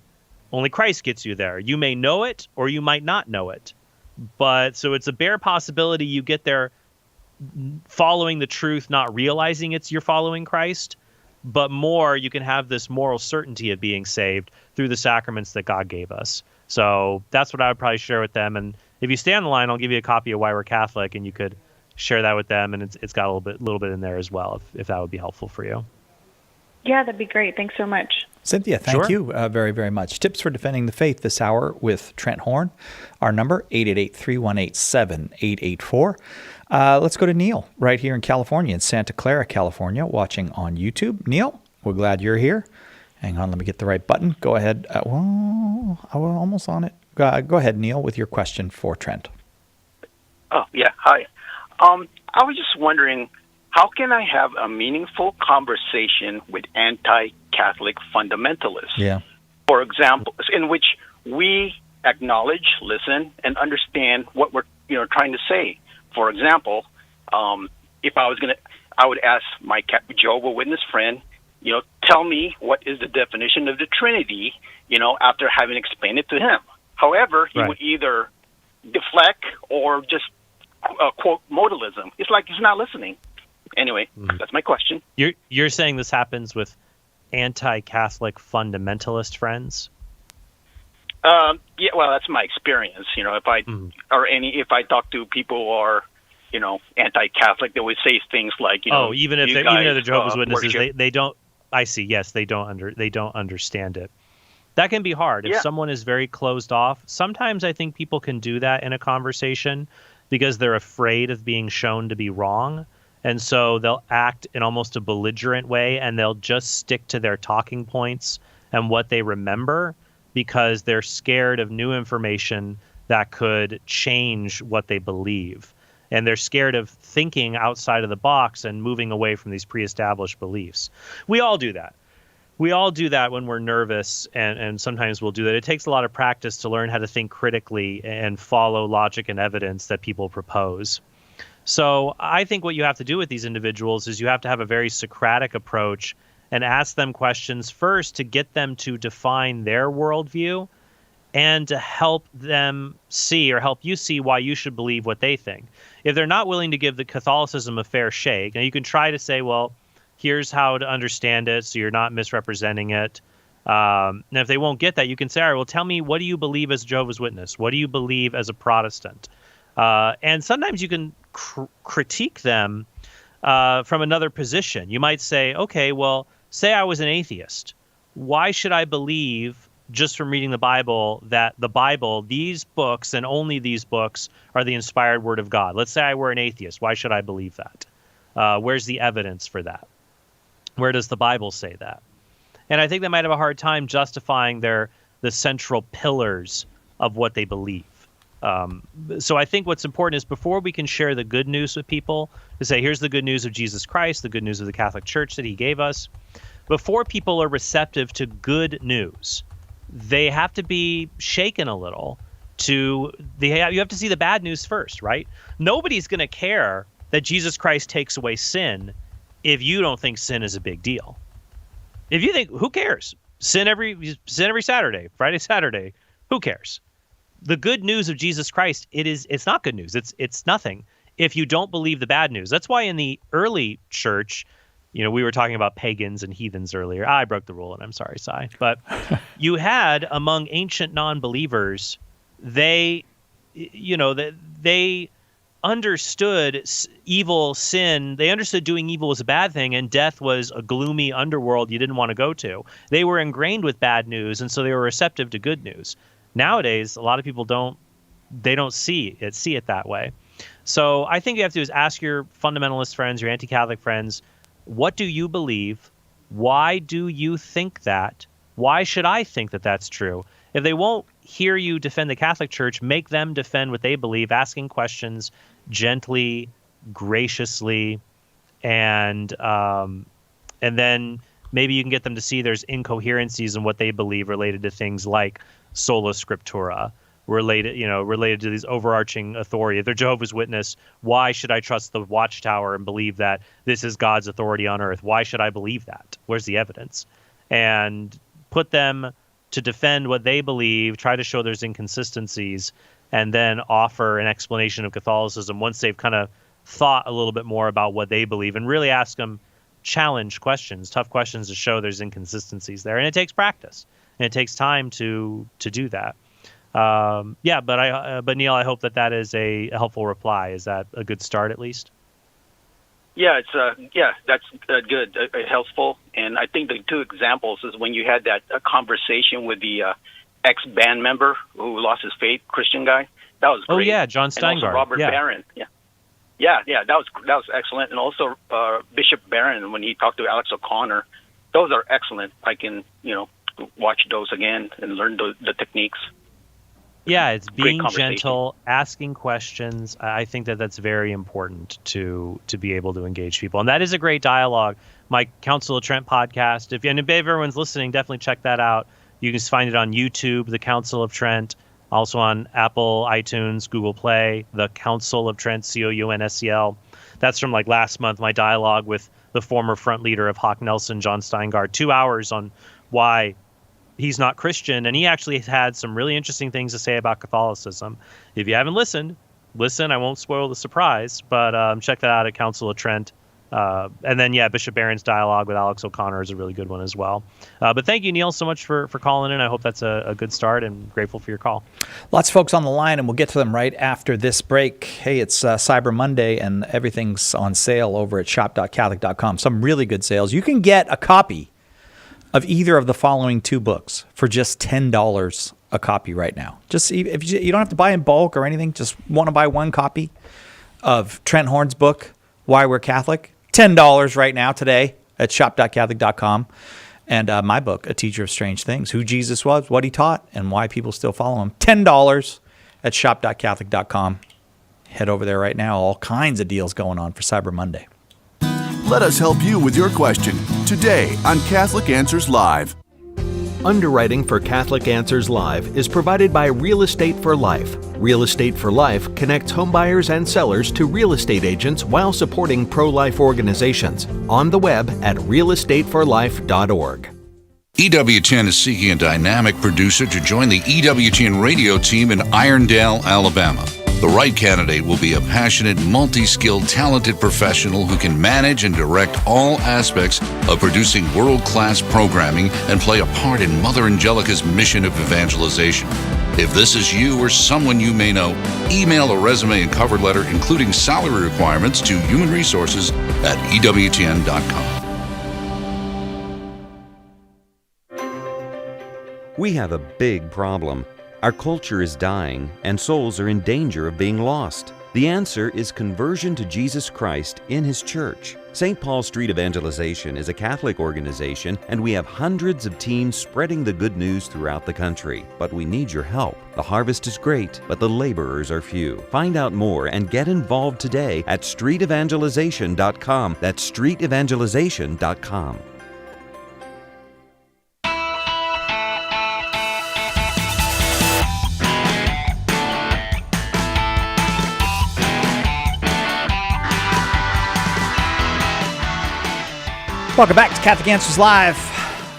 Only Christ gets you there. You may know it or you might not know it. But so it's a bare possibility you get there following the truth, not realizing you're following Christ. But more, you can have this moral certainty of being saved through the sacraments that God gave us. So that's what I would probably share with them. And if you stay on the line, I'll give you a copy of Why We're Catholic, and you could share that with them. And it's got a little bit in there as well, if that would be helpful for you. Yeah, that'd be great. Thanks so much. Cynthia, thank you very, very much. Tips for defending the faith this hour with Trent Horn. Our number, 888-318-7884. Let's go to Neil right here in California, in Santa Clara, California, watching on YouTube. Neil, we're glad you're here. Hang on, let me get the right button. Go ahead. Well, I was almost on it. Go ahead, Neil, with your question for Trent. Oh, yeah. Hi. I was just wondering, how can I have a meaningful conversation with anti-Catholic fundamentalists? Yeah. For example, in which we acknowledge, listen, and understand what we're trying to say. For example, if I would ask my Jehovah's Witness friend, tell me what is the definition of the Trinity, after having explained it to him. However, he would either deflect or just quote modalism. It's like he's not listening. Anyway, that's my question. You're saying this happens with anti-Catholic fundamentalist friends? Yeah, well, that's my experience. If I talk to people who are, anti-Catholic, they would say things like, even if they're Jehovah's Witnesses, they don't. I see. Yes, they don't understand it. That can be hard if someone is very closed off. Sometimes I think people can do that in a conversation because they're afraid of being shown to be wrong. And so they'll act in almost a belligerent way, and they'll just stick to their talking points and what they remember because they're scared of new information that could change what they believe. And they're scared of thinking outside of the box and moving away from these pre-established beliefs. We all do that. We all do that when we're nervous, and sometimes we'll do that. It takes a lot of practice to learn how to think critically and follow logic and evidence that people propose. So I think what you have to do with these individuals is you have to have a very Socratic approach and ask them questions first to get them to define their worldview and to help them see or help you see why you should believe what they think. If they're not willing to give the Catholicism a fair shake, now you can try to say, well, here's how to understand it so you're not misrepresenting it. And if they won't get that, you can say, all right, well, tell me, what do you believe as a Jehovah's Witness? What do you believe as a Protestant? And sometimes you can critique them from another position. You might say, okay, well, say I was an atheist. why should I believe just from reading the Bible that the Bible, these books and only these books are the inspired word of God? Let's say I were an atheist. Why should I believe that? Where's the evidence for that? Where does the Bible say that? And I think they might have a hard time justifying the central pillars of what they believe. So I think what's important is before we can share the good news with people, to say, here's the good news of Jesus Christ, the good news of the Catholic Church that he gave us, before people are receptive to good news, they have to be shaken a little. You have to see the bad news first, right? Nobody's going to care that Jesus Christ takes away sin if you don't think sin is a big deal. If you think, who cares? Sin every Saturday, Friday, Saturday, who cares? The good news of Jesus Christ, it's not good news. It's nothing if you don't believe the bad news. That's why in the early church, we were talking about pagans and heathens earlier. I broke the rule, and I'm sorry, Cy. But you had among ancient non-believers, they understood evil, sin. They understood doing evil was a bad thing, and death was a gloomy underworld you didn't want to go to. They were ingrained with bad news, and so they were receptive to good news. Nowadays, a lot of people don't see it that way. So I think you have to do is ask your fundamentalist friends, your anti-Catholic friends, what do you believe? Why do you think that? Why should I think that that's true? If they won't hear you defend the Catholic Church, make them defend what they believe, asking questions gently, graciously, and then maybe you can get them to see there's incoherencies in what they believe related to things like sola scriptura, related to these overarching authority. If they're Jehovah's Witness, why should I trust the Watchtower and believe that this is God's authority on earth? Why should I believe that? Where's the evidence? And put them to defend what they believe, try to show there's inconsistencies, and then offer an explanation of Catholicism once they've kind of thought a little bit more about what they believe, and really ask them challenge questions, tough questions to show there's inconsistencies there. And it takes practice, and it takes time to do that. But Neil, I hope that is a helpful reply. Is that a good start at least? Yeah, that's good, helpful. And I think the two examples is when you had that conversation with the ex-band member who lost his faith, Christian guy. That was great. Oh yeah, John Steingart. And also Robert Barron. Yeah, that was excellent. And also Bishop Barron when he talked to Alex O'Connor. Those are excellent. I can watch those again and learn the techniques. Yeah, it's being gentle, asking questions. I think that's very important to be able to engage people. And that is a great dialogue. My Council of Trent podcast, if everyone's listening, definitely check that out. You can find it on YouTube, The Council of Trent, also on Apple, iTunes, Google Play, The Council of Trent, COUNSCL. That's from last month, my dialogue with the former front leader of Hawk Nelson, John Steingart, 2 hours on why he's not Christian, and he actually had some really interesting things to say about Catholicism. If you haven't listened, listen. I won't spoil the surprise, but check that out at Council of Trent. And then, Bishop Barron's dialogue with Alex O'Connor is a really good one as well. But thank you, Neil, so much for calling in. I hope that's a good start, and grateful for your call. Lots of folks on the line, and we'll get to them right after this break. Hey, it's Cyber Monday, and everything's on sale over at shop.catholic.com. Some really good sales. You can get a copy of either of the following two books for just $10 a copy right now. Just if you don't have to buy in bulk or anything, just want to buy one copy of Trent Horn's book, Why We're Catholic, $10 right now today at shop.catholic.com. And my book, A Teacher of Strange Things, Who Jesus Was, What He Taught, and Why People Still Follow Him, $10 at shop.catholic.com. Head over there right now. All kinds of deals going on for Cyber Monday. Let us help you with your question today on Catholic Answers Live. Underwriting for Catholic Answers Live is provided by Real Estate for Life. Real Estate for Life connects homebuyers and sellers to real estate agents while supporting pro-life organizations. On the web at realestateforlife.org. EWTN is seeking a dynamic producer to join the EWTN radio team in Irondale, Alabama. The right candidate will be a passionate, multi-skilled, talented professional who can manage and direct all aspects of producing world-class programming and play a part in Mother Angelica's mission of evangelization. If this is you or someone you may know, email a resume and cover letter, including salary requirements, to humanresources@ewtn.com. We have a big problem. Our culture is dying, and souls are in danger of being lost. The answer is conversion to Jesus Christ in His church. St. Paul Street Evangelization is a Catholic organization, and we have hundreds of teams spreading the good news throughout the country. But we need your help. The harvest is great, but the laborers are few. Find out more and get involved today at streetevangelization.com. That's streetevangelization.com. Welcome back to Catholic Answers Live.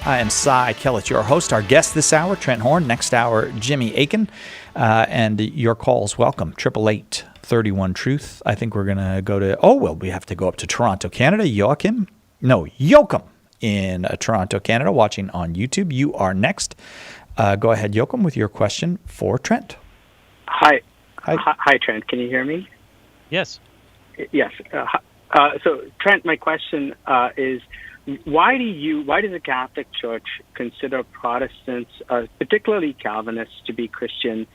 I am Cy Kellett, your host. Our guest this hour, Trent Horn. Next hour, Jimmy Akin. And your calls, welcome. 888-31-TRUTH. I think we're going to go to, we have to go up to Toronto, Canada. Yoakum in Toronto, Canada, watching on YouTube. You are next. Go ahead, Yoakum, with your question for Trent. Hi, Trent. Can you hear me? Yes. Yes. So, Trent, my question is, why does the Catholic Church consider Protestants, particularly Calvinists, to be Christian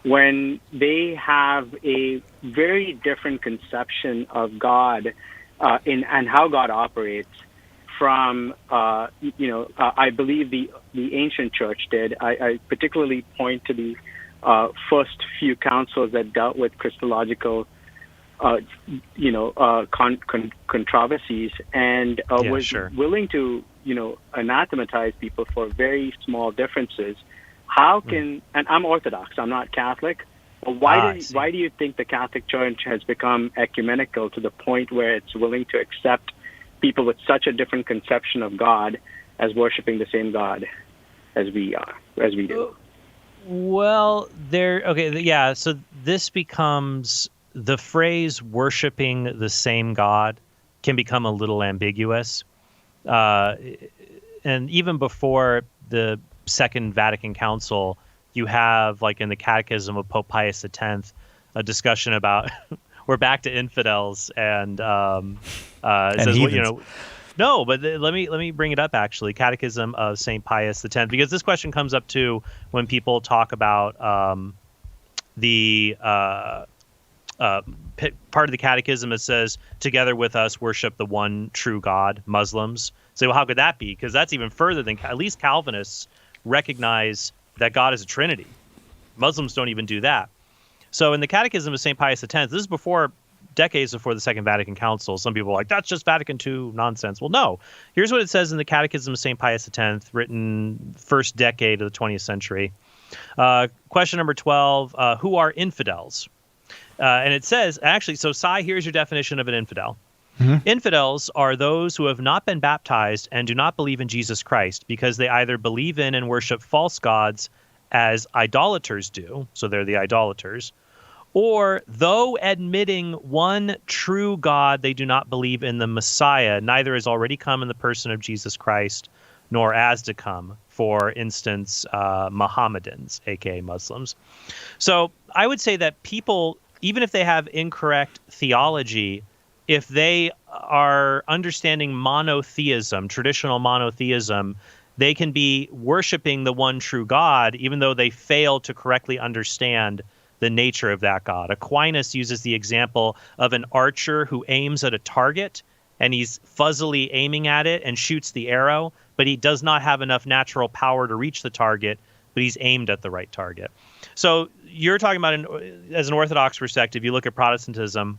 when they have a very different conception of God and how God operates from, I believe the ancient church did. I particularly point to the first few councils that dealt with Christological controversies, and was willing to, anathematize people for very small differences. How can, and I'm Orthodox, I'm not Catholic, but why do you think the Catholic Church has become ecumenical to the point where it's willing to accept people with such a different conception of God as worshiping the same God as we do? Well, so this becomes, the phrase worshiping the same God can become a little ambiguous. And even before the Second Vatican Council, you have, like in the Catechism of Pope Pius X, a discussion about we're back to infidels and it says, no, but let me bring it up, actually. Catechism of St. Pius X, because this question comes up too when people talk about the part of the catechism that says, together with us worship the one true God, Muslims. Say, well, how could that be? Because that's even further than, at least Calvinists recognize that God is a Trinity. Muslims don't even do that. So in the Catechism of St. Pius X, this is decades before the Second Vatican Council. Some people are like, that's just Vatican II nonsense. Well, no. Here's what it says in the Catechism of St. Pius X, written first decade of the 20th century. Question number 12, who are infidels? And it says, actually, so Cy, here's your definition of an infidel. Mm-hmm. Infidels are those who have not been baptized and do not believe in Jesus Christ because they either believe in and worship false gods as idolaters do, so they're the idolaters, or though admitting one true God, they do not believe in the Messiah, neither has already come in the person of Jesus Christ, nor as to come, for instance, Mohammedans, aka Muslims. So I would say that people, even if they have incorrect theology, if they are understanding monotheism, traditional monotheism, they can be worshiping the one true God, even though they fail to correctly understand the nature of that God. Aquinas uses the example of an archer who aims at a target, and he's fuzzily aiming at it and shoots the arrow, but he does not have enough natural power to reach the target, but he's aimed at the right target. So you're talking about, as an Orthodox perspective, you look at Protestantism.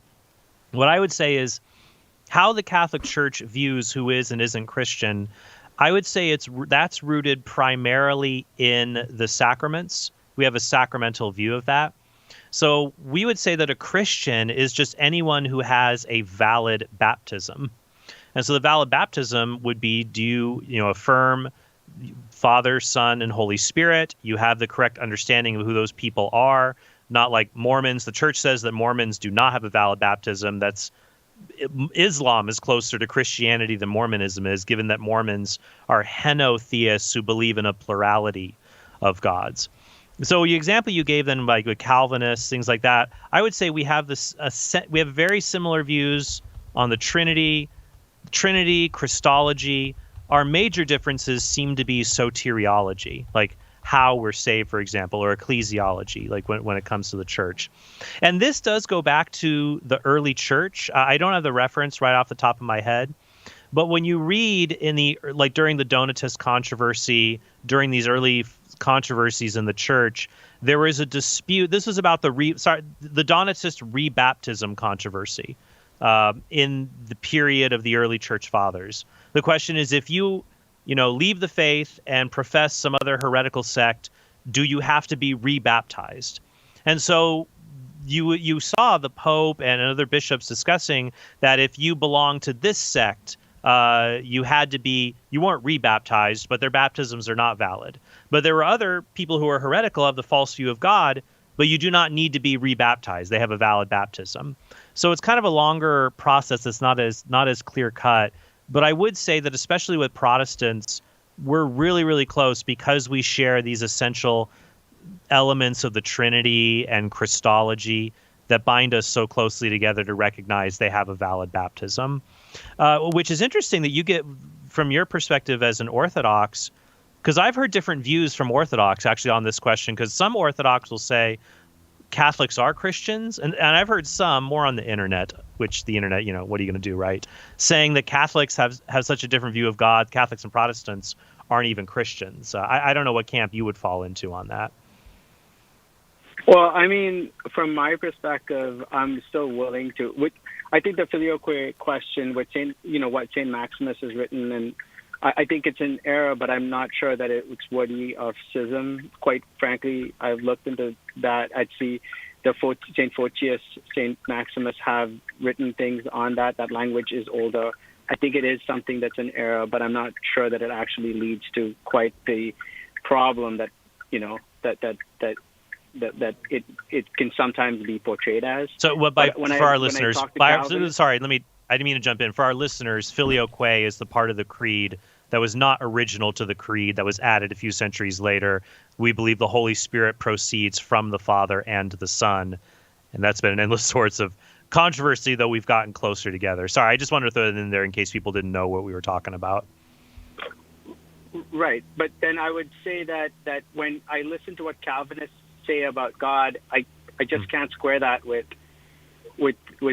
What I would say is how the Catholic Church views who is and isn't Christian. I would say that's rooted primarily in the sacraments. We have a sacramental view of that. So we would say that a Christian is just anyone who has a valid baptism. And so the valid baptism would be, do you affirm Father, Son, and Holy Spirit? You have the correct understanding of who those people are. Not like Mormons. The church says that Mormons do not have a valid baptism. Islam is closer to Christianity than Mormonism is, given that Mormons are henotheists who believe in a plurality of gods. So the example you gave then, like with Calvinists, things like that, I would say we have we have very similar views on the Trinity, Christology. Our major differences seem to be soteriology, like how we're saved, for example, or ecclesiology, like when it comes to the church. And this does go back to the early church. I don't have the reference right off the top of my head, but when you read during the Donatist controversy, during these early controversies in the church, there was a dispute. This was about the Donatist rebaptism controversy in the period of the early church fathers. The question is, if you leave the faith and profess some other heretical sect, do you have to be rebaptized? And so you saw the Pope and other bishops discussing that if you belong to this sect, you weren't rebaptized, but their baptisms are not valid. But there were other people who are heretical, of the false view of God, but you do not need to be rebaptized. They have a valid baptism. So it's kind of a longer process that's not as clear cut. But I would say that especially with Protestants, we're really, really close because we share these essential elements of the Trinity and Christology that bind us so closely together to recognize they have a valid baptism, which is interesting that you get from your perspective as an Orthodox, because I've heard different views from Orthodox actually on this question, because some Orthodox will say Catholics are Christians, and I've heard some more on the internet, which the internet, what are you going to do, right? Saying that Catholics have such a different view of God, Catholics and Protestants aren't even Christians. I don't know what camp you would fall into on that. Well, I mean, from my perspective, I'm still willing to. I think the filioque question, what Saint Maximus has written, and I think it's an error, but I'm not sure that it's worthy of schism. Quite frankly, I've looked into that. I'd see the Saint Photius, Saint Maximus have written things on that. That language is older. I think it is something that's an error, but I'm not sure that it actually leads to quite the problem that that it can sometimes be portrayed as. So I didn't mean to jump in. For our listeners, filioque is the part of the creed that was not original to the creed, that was added a few centuries later. We believe the Holy Spirit proceeds from the Father and the Son, and that's been an endless source of controversy, though we've gotten closer together. Sorry, I just wanted to throw it in there in case people didn't know what we were talking about. Right, but then I would say that when I listen to what Calvinists say about God, I just can't square that with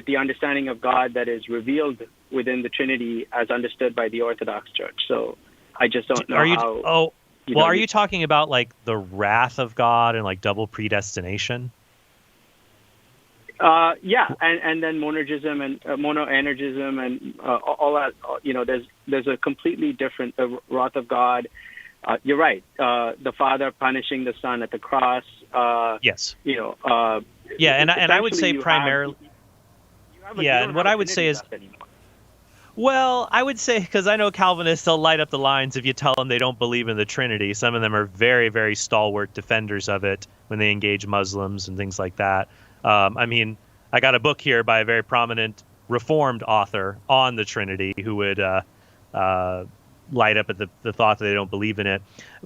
the understanding of God that is revealed within the Trinity as understood by the Orthodox Church. So I just don't know how. Are you talking about like the wrath of God and like double predestination? Yeah, and then monergism and monoenergism and all that. There's a completely different wrath of God. You're right. The Father punishing the Son at the cross. Yes. And I would say primarily. And what I would say is. Well, I would say, because I know Calvinists, they'll light up the lines if you tell them they don't believe in the Trinity. Some of them are very, very stalwart defenders of it when they engage Muslims and things like that. I got a book here by a very prominent Reformed author on the Trinity who would light up at the thought that they don't believe in it.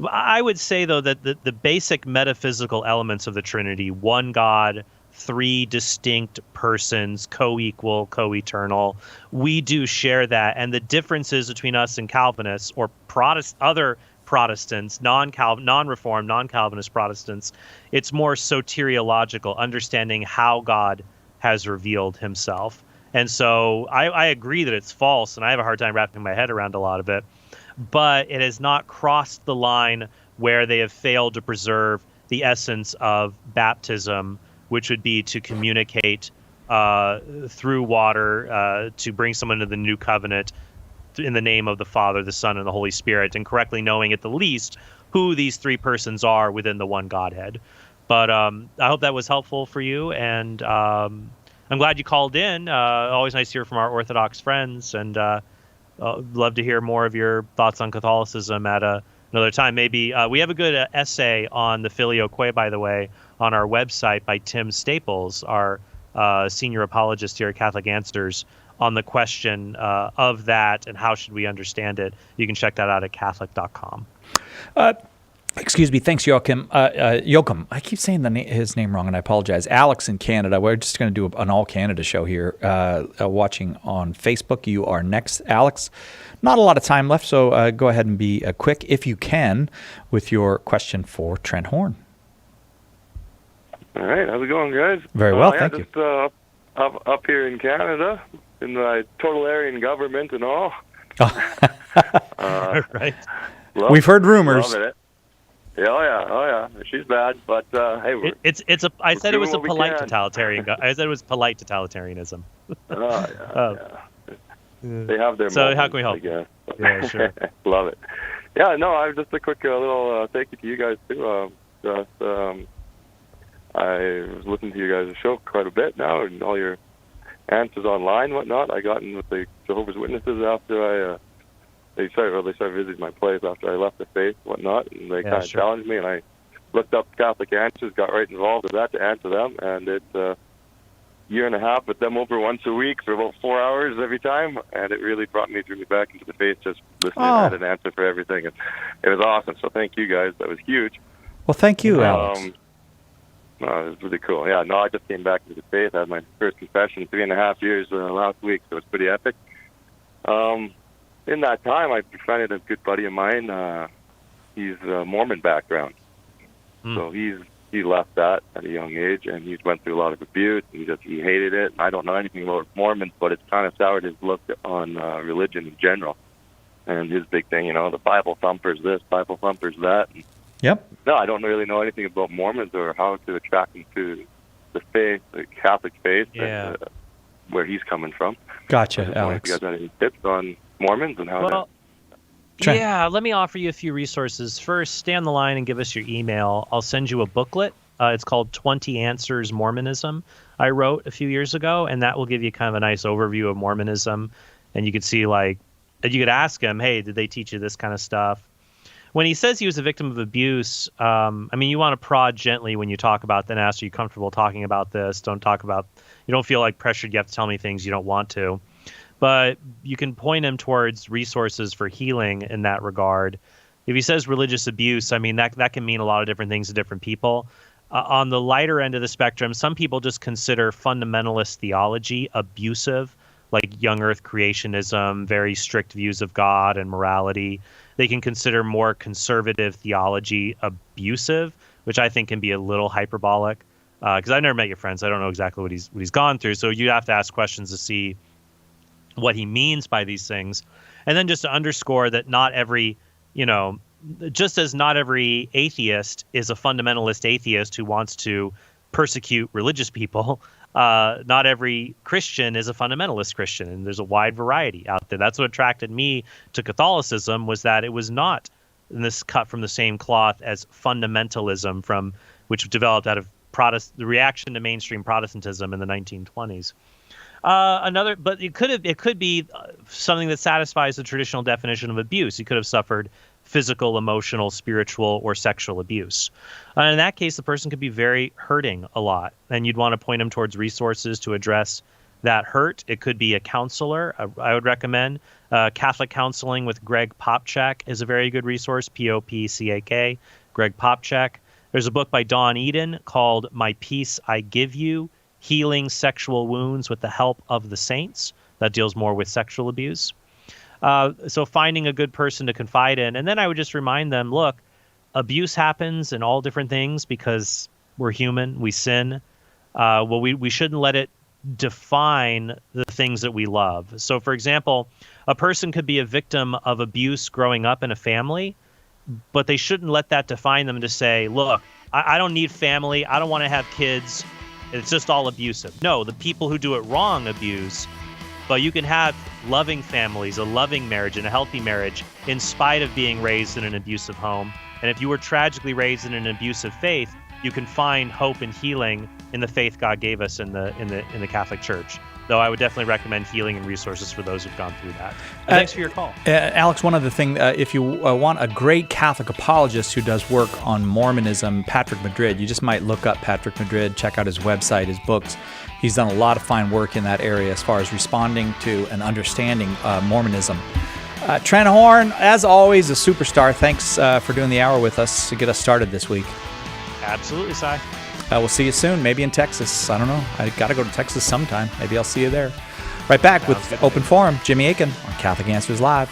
I would say, though, that the basic metaphysical elements of the Trinity, one God, three distinct persons, co-equal, co-eternal, we do share that. And the differences between us and Calvinists or other Protestants, non-Reformed, non-Calvinist Protestants, it's more soteriological, understanding how God has revealed himself. And so I agree that it's false, and I have a hard time wrapping my head around a lot of it, but it has not crossed the line where they have failed to preserve the essence of baptism, which would be to communicate through water to bring someone to the new covenant in the name of the Father, the Son, and the Holy Spirit, and correctly knowing at the least who these three persons are within the one Godhead. But I hope that was helpful for you, and I'm glad you called in. Always nice to hear from our Orthodox friends, and love to hear more of your thoughts on Catholicism at another time. Maybe we have a good essay on the Filioque, by the way, on our website by Tim Staples, our senior apologist here at Catholic Answers, on the question of that and how should we understand it. You can check that out at Catholic.com. Excuse me. Thanks, Joachim. Joachim, I keep saying his name wrong, and I apologize. Alex in Canada. We're just going to do an all-Canada show here, watching on Facebook. You are next, Alex. Not a lot of time left, so go ahead and be quick, if you can, with your question for Trent Horn. All right. How's it going, guys? Very well, thank you. Just up here in Canada, in the totalitarian government and all. Right. We've heard rumors. Loving it. Oh yeah. She's bad, but hey, I said it was a polite totalitarian. I said it was polite totalitarianism. They have their. So moments, how can we help? I guess. Yeah, sure. Love it. Yeah, no, I was just a quick little thank you to you guys too. I was listening to you guys' show quite a bit now, and all your answers online and whatnot. I got in with the Jehovah's Witnesses after they started visiting my place after I left the faith and whatnot, and they kind of challenged me, and I looked up Catholic Answers, got right involved with that to answer them, and it's a year and a half with them over once a week for about 4 hours every time, and it really drew me back into the faith, just listening and had an answer for everything, and it was awesome. So thank you guys. That was huge. Well, thank you, Alex. No, it was really cool. Yeah, no, I just came back into the faith. I had my first confession in 3.5 years last week, so it was pretty epic. In that time, I befriended a good buddy of mine. He's a Mormon background, so he left that at a young age, and he's went through a lot of abuse. He hated it. I don't know anything about Mormons, but it's kind of soured his look on religion in general. And his big thing, the Bible thumpers this, Bible thumpers that. And yep. No, I don't really know anything about Mormons or how to attract them to the faith, the Catholic faith, and, where he's coming from. Gotcha, Alex. If you guys have any tips on Mormons and how Well, yeah, let me offer you a few resources. First, stay on the line and give us your email. I'll send you a booklet. It's called 20 Answers Mormonism. I wrote a few years ago, and that will give you kind of a nice overview of Mormonism. And you could see, you could ask him, hey, did they teach you this kind of stuff? When he says he was a victim of abuse, you want to prod gently when you talk about that and ask, are you comfortable talking about this? You don't feel like pressured. You have to tell me things you don't want to. But you can point him towards resources for healing in that regard. If he says religious abuse, that can mean a lot of different things to different people. On the lighter end of the spectrum, some people just consider fundamentalist theology abusive, like young earth creationism, very strict views of God and morality. They can consider more conservative theology abusive, which I think can be a little hyperbolic. Because I've never met your friend, so I don't know exactly what he's gone through. So you have to ask questions to see what he means by these things. And then just to underscore that not every, just as not every atheist is a fundamentalist atheist who wants to persecute religious people, not every Christian is a fundamentalist Christian, and there's a wide variety out there. That's what attracted me to Catholicism, was that it was not cut from the same cloth as fundamentalism, which developed out of the reaction to mainstream Protestantism in the 1920s. But it could be something that satisfies the traditional definition of abuse. You could have suffered physical, emotional, spiritual, or sexual abuse. In that case, the person could be very hurting a lot, and you'd want to point them towards resources to address that hurt. It could be a counselor. I would recommend Catholic Counseling with Greg Popchak is a very good resource, Popcak, Greg Popchak. There's a book by Don Eden called My Peace I Give You, Healing Sexual Wounds with the Help of the Saints. That deals more with sexual abuse. So finding a good person to confide in. And then I would just remind them, look, abuse happens in all different things because we're human, we sin. We shouldn't let it define the things that we love. So, for example, a person could be a victim of abuse growing up in a family, but they shouldn't let that define them to say, look, I don't need family, I don't want to have kids, it's just all abusive. No, the people who do it wrong abuse, but you can have loving families, a loving marriage, and a healthy marriage in spite of being raised in an abusive home. And if you were tragically raised in an abusive faith, you can find hope and healing in the faith God gave us in the Catholic Church. Though I would definitely recommend healing and resources for those who've gone through that. Thanks for your call. Alex, one other thing, if you want a great Catholic apologist who does work on Mormonism, Patrick Madrid, you just might look up Patrick Madrid, check out his website, his books. He's done a lot of fine work in that area as far as responding to and understanding Mormonism. Trent Horn, as always, a superstar. Thanks for doing the hour with us to get us started this week. Absolutely, Si. We'll see you soon, maybe in Texas. I don't know. I got to go to Texas sometime. Maybe I'll see you there. Right back with Open Forum, Jimmy Akin on Catholic Answers Live.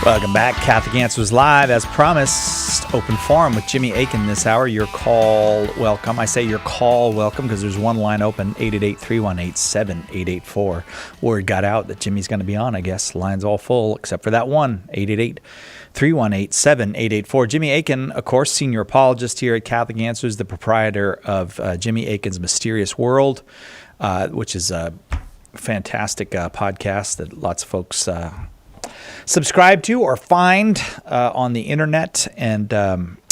Welcome back. Catholic Answers Live. As promised, open forum with Jimmy Akin this hour. Your call welcome. I say your call welcome because there's one line open, 888-318-7884. Word got out that Jimmy's going to be on, I guess. Line's all full except for that one, 888-318-7884. Jimmy Akin, of course, senior apologist here at Catholic Answers, the proprietor of Jimmy Akin's Mysterious World, which is a fantastic podcast that lots of folks subscribe to or find on the internet. And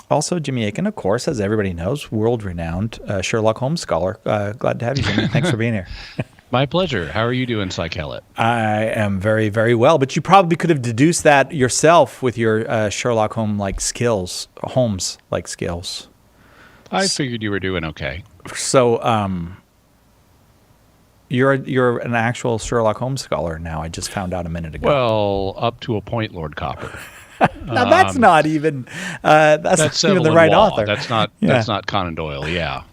also Jimmy Akin, of course, as everybody knows, world-renowned Sherlock Holmes scholar. Glad to have you, Jimmy. Thanks for being here. My pleasure. How are you doing, Psychelet? I am very, very well. But you probably could have deduced that yourself with your Sherlock Holmes-like skills. I figured you were doing okay. So, You're an actual Sherlock Holmes scholar now. I just found out a minute ago. Well, up to a point, Lord Copper. Now that's not even that's not even the right author. That's not Conan Doyle. Yeah.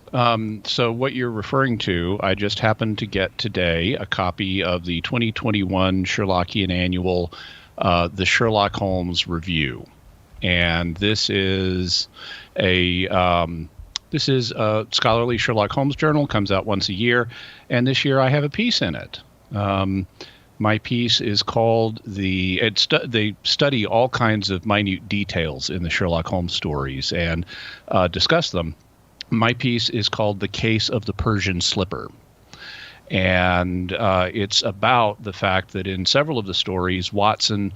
So what you're referring to, I just happened to get today a copy of the 2021 Sherlockian Annual, the Sherlock Holmes Review, and this is a scholarly Sherlock Holmes journal, comes out once a year, and this year I have a piece in it. My piece is called they study all kinds of minute details in the Sherlock Holmes stories and discuss them. My piece is called The Case of the Persian Slipper. And it's about the fact that in several of the stories, Watson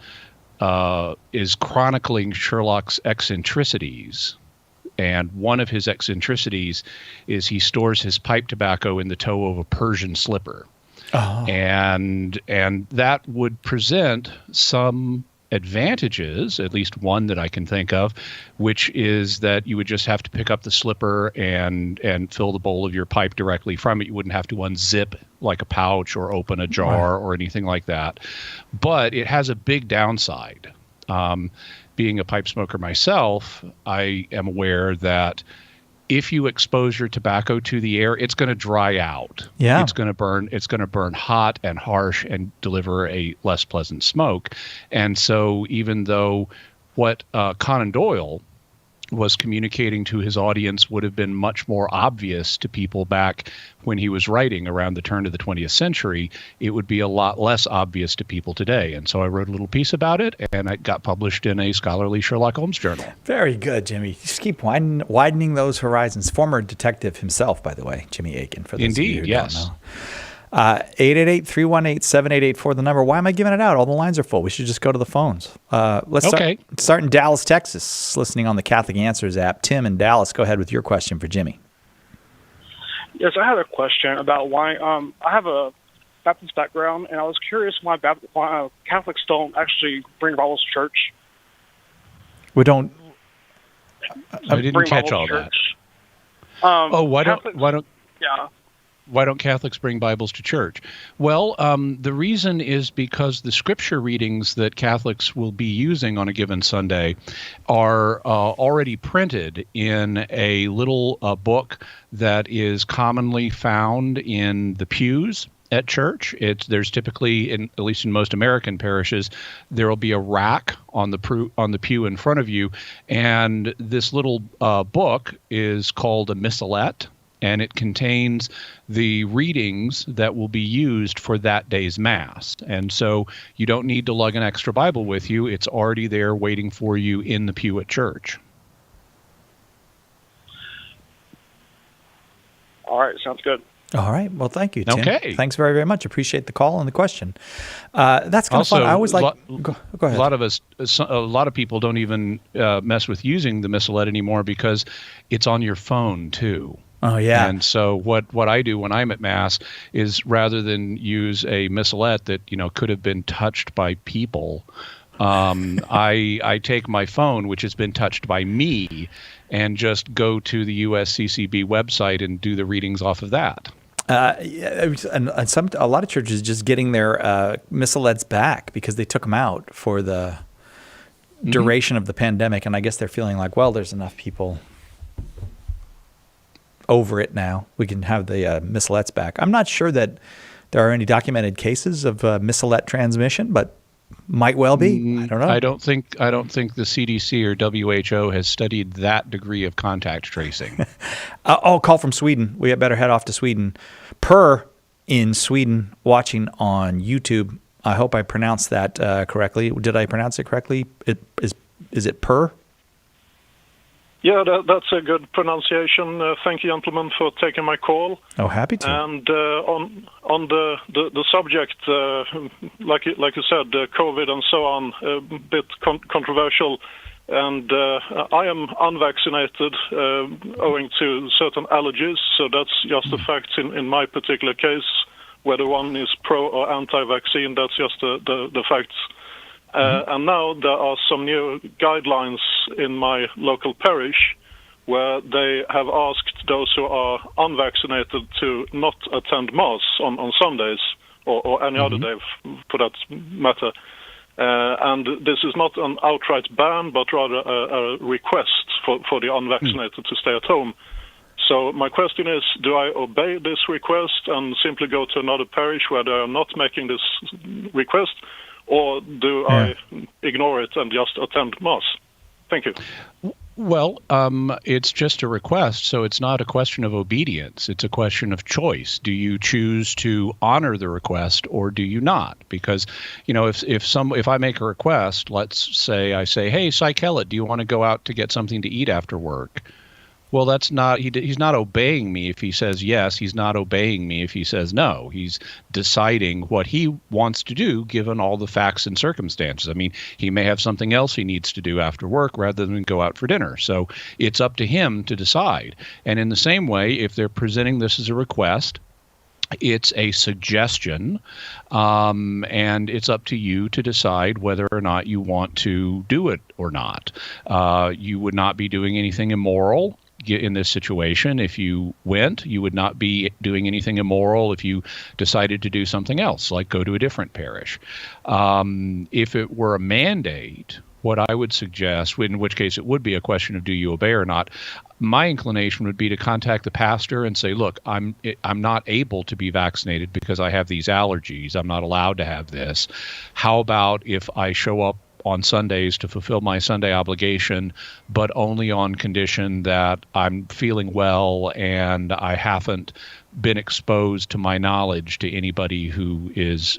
is chronicling Sherlock's eccentricities. And one of his eccentricities is he stores his pipe tobacco in the toe of a Persian slipper. Oh. And that would present some advantages, at least one that I can think of, which is that you would just have to pick up the slipper and fill the bowl of your pipe directly from it. You wouldn't have to unzip like a pouch or open a jar or anything like that. But it has a big downside. Being a pipe smoker myself, I am aware that if you expose your tobacco to the air, it's going to dry out. Yeah. It's going to burn. It's going to burn hot and harsh and deliver a less pleasant smoke. And so even though what Conan Doyle was communicating to his audience would have been much more obvious to people back when he was writing around the turn of the 20th century, it would be a lot less obvious to people today. And so I wrote a little piece about it, and it got published in a scholarly Sherlock Holmes journal. Very good, Jimmy. Just keep widening those horizons. Former detective himself, by the way, Jimmy Akin, for those of you who don't know. 888-318-7884, the number. Why am I giving it out? All the lines are full. We should just go to the phones. Let's start in Dallas, Texas, listening on the Catholic Answers app. Tim in Dallas, go ahead with your question for Jimmy. Yes, I have a question about why I have a Baptist background, and I was curious why Catholics don't actually bring Bibles to church. We don't. I didn't catch all that. Why don't? Yeah. Why don't Catholics bring Bibles to church? Well, the reason is because the scripture readings that Catholics will be using on a given Sunday are already printed in a little book that is commonly found in the pews at church. There's typically, at least in most American parishes, there will be a rack on the pew in front of you, and this little book is called a missalette. And it contains the readings that will be used for that day's Mass. And so you don't need to lug an extra Bible with you. It's already there waiting for you in the pew at church. All right, sounds good. All right. Well, thank you, Tim. Okay. Thanks very, very much. Appreciate the call and the question. That's kind of fun. I always like. Go ahead. A lot of people don't even mess with using the missalette anymore because it's on your phone too. Oh, yeah. And so what I do when I'm at Mass is rather than use a missalette that, could have been touched by people, I take my phone, which has been touched by me, and just go to the USCCB website and do the readings off of that. And a lot of churches just getting their missalettes back because they took them out for the duration of the pandemic. And I guess they're feeling like, well, there's enough people over it now. We can have the missalettes back. I'm not sure that there are any documented cases of missalette transmission, but Might well be. I don't know. I don't think the CDC or WHO has studied that degree of contact tracing. Call from Sweden. We had better head off to Sweden. Per in Sweden, watching on YouTube. I hope I pronounced that correctly. Did I pronounce it correctly? Is it Per? Yeah, that's a good pronunciation. Thank you, gentlemen, for taking my call. Oh, happy to. And on the subject, like you said, COVID and so on, a bit controversial. And I am unvaccinated owing to certain allergies, so that's just a fact in my particular case. Whether one is pro or anti-vaccine, that's just the facts. And now there are some new guidelines in my local parish where they have asked those who are unvaccinated to not attend Mass on Sundays or any other day for that matter. And this is not an outright ban, but rather a request for the unvaccinated to stay at home. So my question is, do I obey this request and simply go to another parish where they are not making this request? Or do I ignore it and just attend Mass? Thank you. Well, it's just a request, so it's not a question of obedience. It's a question of choice. Do you choose to honor the request or do you not? Because, if I make a request, let's say I say, hey, Psychelet, do you want to go out to get something to eat after work? Well, that's not, he's not obeying me if he says yes. He's not obeying me if he says no. He's deciding what he wants to do given all the facts and circumstances. I mean, he may have something else he needs to do after work rather than go out for dinner. So it's up to him to decide. And in the same way, if they're presenting this as a request, it's a suggestion, and it's up to you to decide whether or not you want to do it or not. You would not be doing anything immoral in this situation. If you went, you would not be doing anything immoral if you decided to do something else, like go to a different parish. If it were a mandate, what I would suggest, in which case it would be a question of do you obey or not, my inclination would be to contact the pastor and say, look, I'm not able to be vaccinated because I have these allergies. I'm not allowed to have this. How about if I show up on Sundays to fulfill my Sunday obligation, but only on condition that I'm feeling well and I haven't been exposed to my knowledge to anybody who is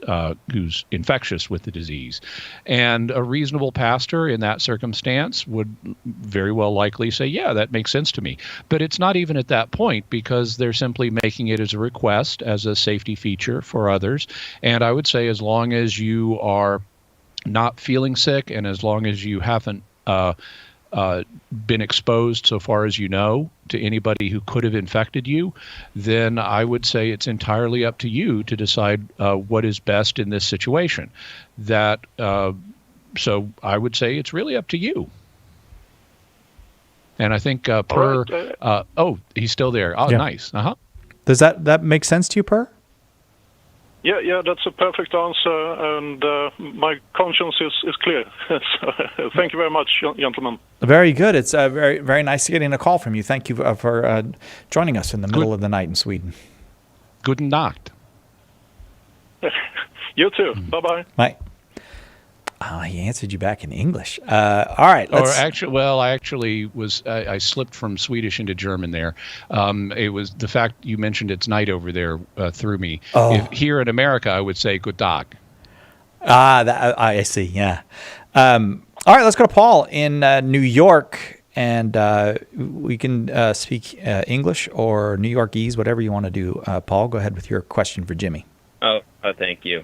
who's infectious with the disease. And a reasonable pastor in that circumstance would very well likely say, yeah, that makes sense to me. But it's not even at that point, because they're simply making it as a request, as a safety feature for others. And I would say, as long as you are not feeling sick, and as long as you haven't been exposed, so far as you know, to anybody who could have infected you, then I would say it's entirely up to you to decide what is best in this situation. So I would say it's really up to you. And I think he's still there. Oh, yeah. Nice. Does that make sense to you, Per? Yeah, that's a perfect answer, and my conscience is clear. So, thank you very much, gentlemen. Very good. It's very, very nice getting a call from you. Thank you for joining us in the middle of the night in Sweden. Guten Nacht. You too. Bye-bye. Bye. He answered you back in English. All right. I slipped from Swedish into German there. It was the fact you mentioned it's night over there threw me. Here in America, I would say good Tag. I see. Yeah. All right. Let's go to Paul in New York, and we can speak English or New Yorkese, whatever you want to do. Paul, go ahead with your question for Jimmy. Oh, thank you.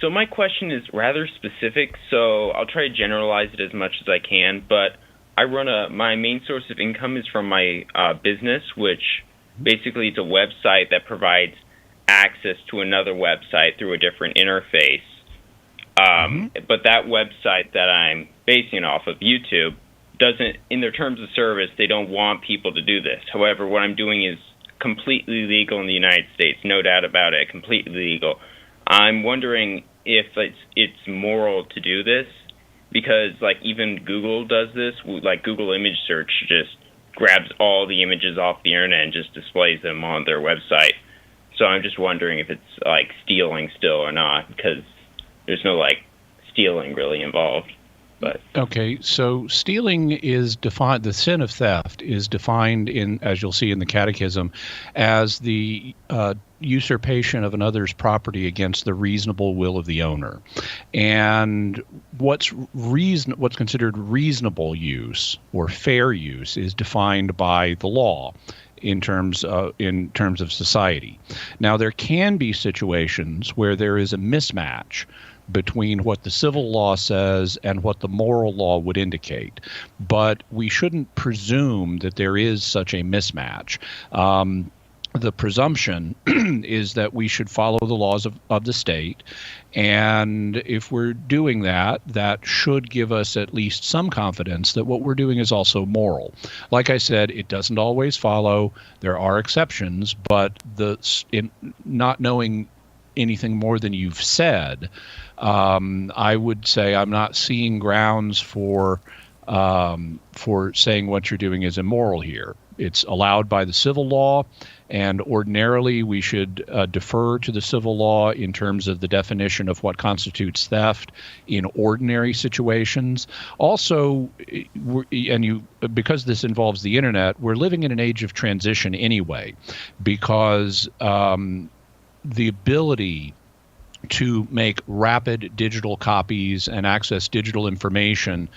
So my question is rather specific, so I'll try to generalize it as much as I can, but my main source of income is from my business, which basically is a website that provides access to another website through a different interface. But that website that I'm basing off of, YouTube, doesn't, in their terms of service, they don't want people to do this. However, what I'm doing is completely legal in the United States, no doubt about it, completely legal. I'm wondering if it's moral to do this, because even Google does this. Google image search just grabs all the images off the internet and just displays them on their website. So I'm just wondering if it's stealing still or not, because there's no stealing really involved. But okay, so stealing is defined, the sin of theft is defined in, as you'll see in the Catechism, as the usurpation of another's property against the reasonable will of the owner. And what's considered reasonable use or fair use is defined by the law in terms of society. Now, there can be situations where there is a mismatch between what the civil law says and what the moral law would indicate. But we shouldn't presume that there is such a mismatch. The presumption is that we should follow the laws of the state. And if we're doing that, that should give us at least some confidence that what we're doing is also moral. Like I said, it doesn't always follow. There are exceptions, but in not knowing anything more than you've said, I would say I'm not seeing grounds for saying what you're doing is immoral here. It's allowed by the civil law, and ordinarily we should defer to the civil law in terms of the definition of what constitutes theft in ordinary situations. Also, because this involves the internet, we're living in an age of transition anyway, because the ability to make rapid digital copies and access digital information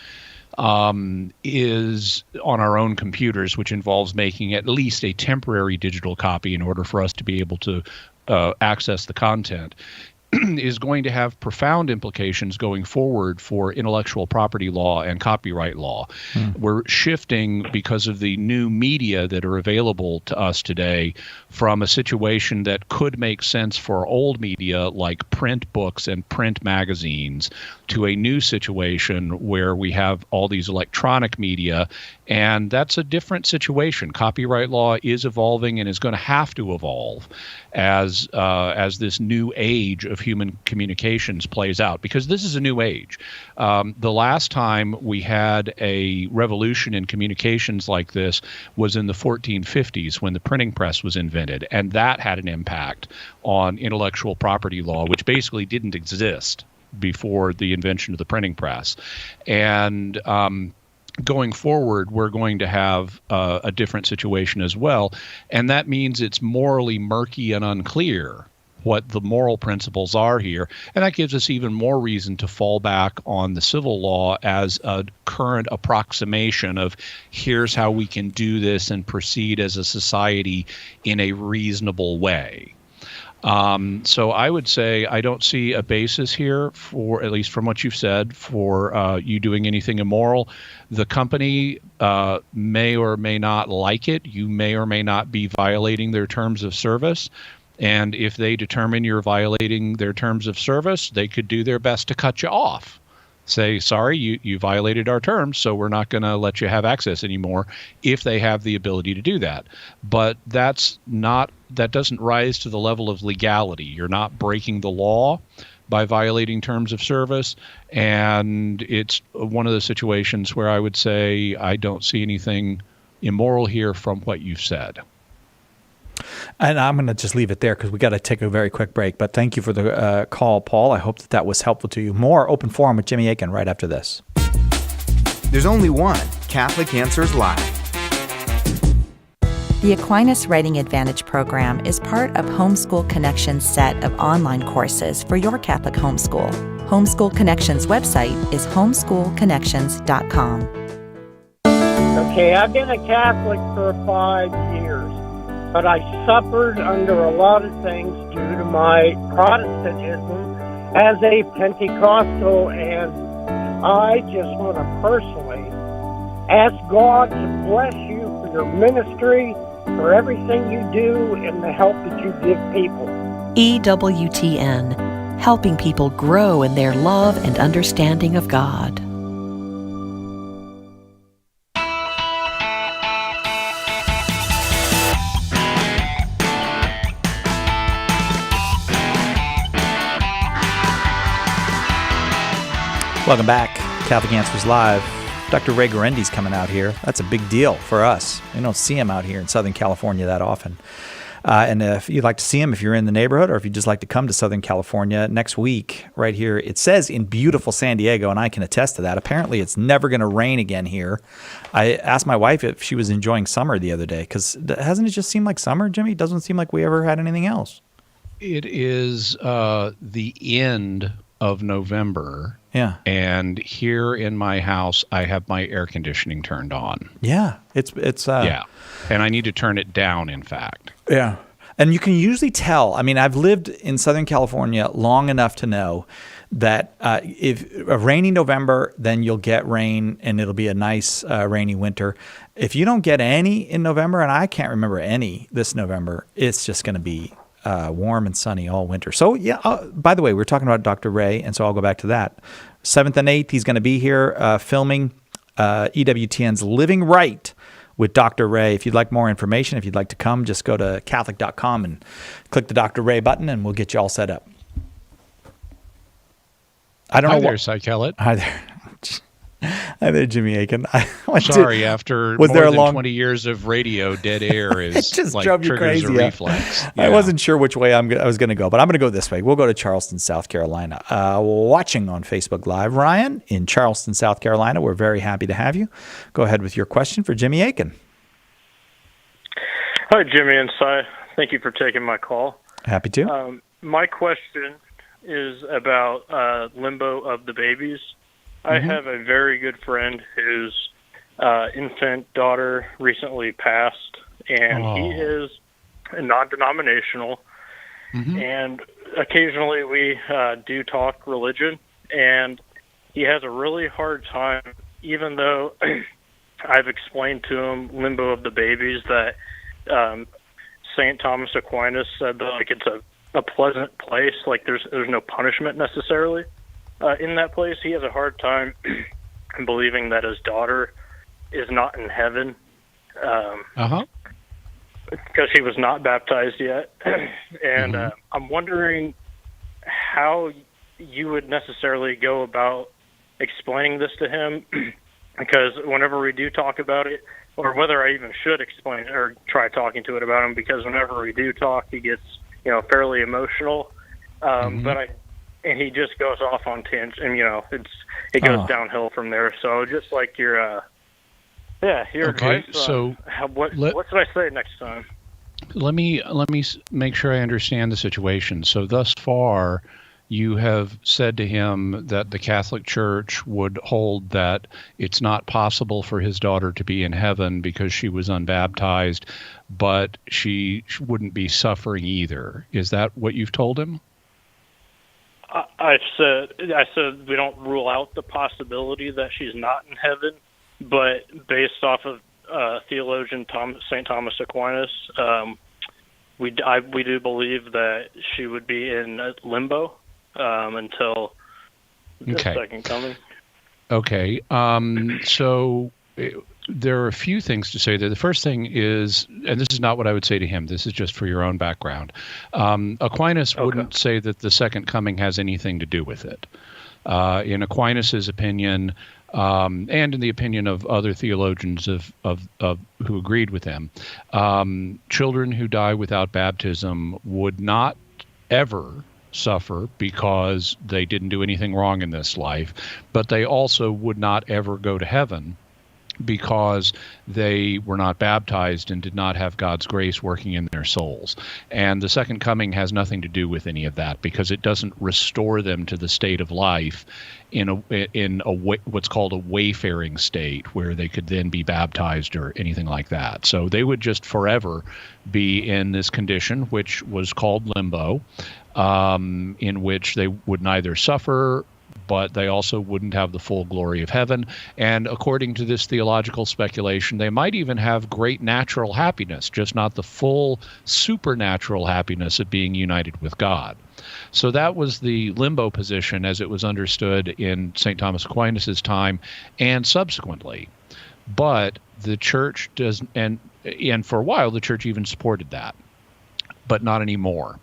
is on our own computers, which involves making at least a temporary digital copy in order for us to be able to access the content, is going to have profound implications going forward for intellectual property law and copyright law. We're shifting, because of the new media that are available to us today, from a situation that could make sense for old media like print books and print magazines to a new situation where we have all these electronic media, and that's a different situation. Copyright law is evolving and is going to have to evolve as this new age of human communications plays out, because this is a new age. The last time we had a revolution in communications like this was in the 1450s when the printing press was invented, and that had an impact on intellectual property law, which basically didn't exist before the invention of the printing press. And going forward, we're going to have a different situation as well. And that means it's morally murky and unclear what the moral principles are here. And that gives us even more reason to fall back on the civil law as a current approximation of here's how we can do this and proceed as a society in a reasonable way. So I would say I don't see a basis here for, at least from what you've said, for you doing anything immoral. The company may or may not like it. You may or may not be violating their terms of service. And if they determine you're violating their terms of service, they could do their best to cut you off. Say, sorry, you violated our terms, so we're not going to let you have access anymore, if they have the ability to do that. But that doesn't rise to the level of legality. You're not breaking the law by violating terms of service, and it's one of the situations where I would say I don't see anything immoral here from what you've said. And I'm going to just leave it there because we got to take a very quick break. But thank you for the call, Paul. I hope that was helpful to you. More Open Forum with Jimmy Akin right after this. There's only one Catholic Answers Live. The Aquinas Writing Advantage program is part of Homeschool Connections' set of online courses for your Catholic homeschool. Homeschool Connections' website is homeschoolconnections.com. Okay, I've been a Catholic for 5 years. But I suffered under a lot of things due to my Protestantism as a Pentecostal, and I just want to personally ask God to bless you for your ministry, for everything you do, and the help that you give people. EWTN, helping people grow in their love and understanding of God. Welcome back. Catholic Answers Live. Dr. Ray Guarendi's coming out here. That's a big deal for us. We don't see him out here in Southern California that often. And if you'd like to see him, if you're in the neighborhood, or if you'd just like to come to Southern California next week, right here, it says in beautiful San Diego, and I can attest to that. Apparently, it's never going to rain again here. I asked my wife if she was enjoying summer the other day, because hasn't it just seemed like summer, Jimmy? It doesn't seem like we ever had anything else. It is the end of November. Yeah. And here in my house, I have my air conditioning turned on. Yeah. It's yeah. And I need to turn it down, in fact. Yeah. And you can usually tell. I mean, I've lived in Southern California long enough to know that if a rainy November, then you'll get rain and it'll be a nice rainy winter. If you don't get any in November, and I can't remember any this November, it's just going to be warm and sunny all winter. So, yeah, by the way, we're talking about Dr. Ray, and so I'll go back to that. 7th and 8th, he's going to be here filming EWTN's Living Right with Dr. Ray. If you'd like more information, if you'd like to come, just go to Catholic.com and click the Dr. Ray button, and we'll get you all set up. I don't know. Hi there, Psychelet. Hi there. Hi there, Jimmy Akin. Sorry, after more than 20 years of radio, dead air is just like drove you triggers crazy. a reflex. I wasn't sure which way I was going to go, but I'm going to go this way. We'll go to Charleston, South Carolina. Watching on Facebook Live, Ryan in Charleston, South Carolina. We're very happy to have you. Go ahead with your question for Jimmy Akin. Hi, Jimmy and Cy. Thank you for taking my call. Happy to. My question is about limbo of the babies. I have a very good friend whose infant daughter recently passed, and he is non-denominational, and occasionally we do talk religion, and he has a really hard time, even though I've explained to him limbo of the babies, that St. Thomas Aquinas said that like it's a pleasant place, like there's no punishment necessarily. In that place, he has a hard time believing that his daughter is not in heaven because she was not baptized yet. And I'm wondering how you would necessarily go about explaining this to him, because whenever we do talk about it, or whether I even should explain it or try talking to it about him, because whenever we do talk, he gets fairly emotional. And he just goes off on tangents, and it goes downhill from there. So just like your advice. So what should I say next time? Let me make sure I understand the situation. So thus far, you have said to him that the Catholic Church would hold that it's not possible for his daughter to be in heaven because she was unbaptized, but she wouldn't be suffering either. Is that what you've told him? I said we don't rule out the possibility that she's not in heaven, but based off of theologian St. Thomas Aquinas, we do believe that she would be in limbo until the second coming. Okay. So there are a few things to say there. The first thing is, and this is not what I would say to him, this is just for your own background. Aquinas wouldn't say that the second coming has anything to do with it. In Aquinas' opinion, and in the opinion of other theologians who agreed with him, children who die without baptism would not ever suffer because they didn't do anything wrong in this life, but they also would not ever go to heaven because they were not baptized and did not have God's grace working in their souls. And the second coming has nothing to do with any of that, because it doesn't restore them to the state of life in what's called a wayfaring state, where they could then be baptized or anything like that. So they would just forever be in this condition, which was called limbo, in which they would neither suffer, but they also wouldn't have the full glory of heaven. And according to this theological speculation, they might even have great natural happiness, just not the full supernatural happiness of being united with God. So that was the limbo position as it was understood in St. Thomas Aquinas' time and subsequently. But the church does, and for a while the church even supported that, but not anymore.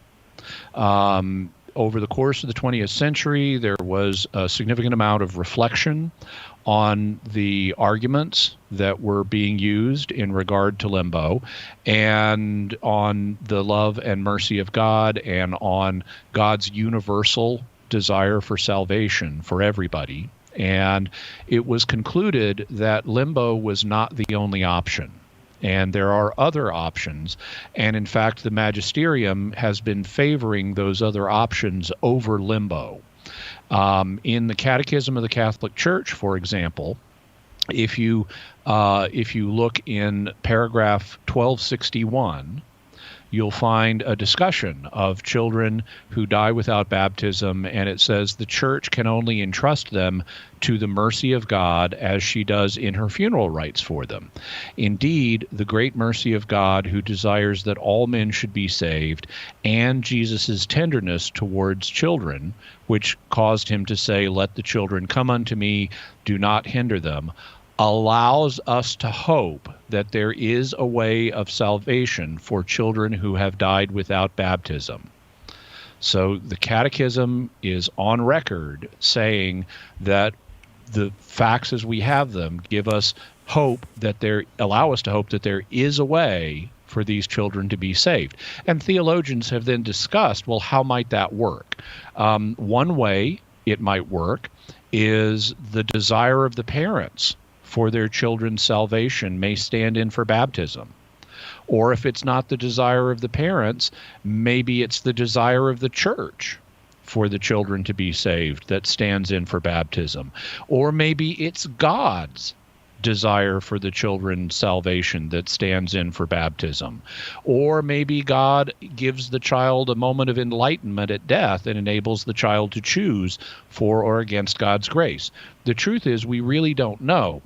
over the course of the 20th century, there was a significant amount of reflection on the arguments that were being used in regard to limbo, and on the love and mercy of God, and on God's universal desire for salvation for everybody. And it was concluded that limbo was not the only option, and there are other options. And in fact, the magisterium has been favoring those other options over limbo. In the Catechism of the Catholic Church, for example, if you look in paragraph 1261, you'll find a discussion of children who die without baptism, and it says the Church can only entrust them to the mercy of God as she does in her funeral rites for them. Indeed, the great mercy of God, who desires that all men should be saved, and Jesus' tenderness towards children, which caused him to say, "Let the children come unto me, do not hinder them," allows us to hope that there is a way of salvation for children who have died without baptism. So the Catechism is on record saying that the facts as we have them give us hope that allow us to hope that there is a way for these children to be saved. And theologians have then discussed, well, how might that work? One way it might work is the desire of the parents for their children's salvation may stand in for baptism. Or if it's not the desire of the parents, maybe it's the desire of the church for the children to be saved that stands in for baptism. Or maybe it's God's desire for the children's salvation that stands in for baptism. Or maybe God gives the child a moment of enlightenment at death and enables the child to choose for or against God's grace. The truth is, we really don't know.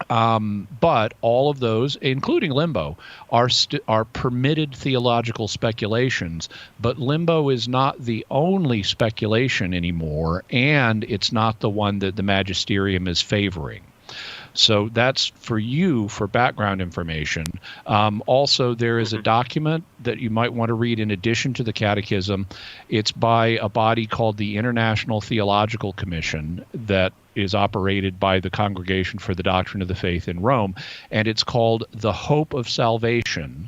But all of those, including limbo, are permitted theological speculations. But limbo is not the only speculation anymore, and it's not the one that the magisterium is favoring. So that's for you for background information. Also, there is a document that you might want to read in addition to the Catechism. It's by a body called the International Theological Commission that is operated by the Congregation for the Doctrine of the Faith in Rome, and it's called The Hope of Salvation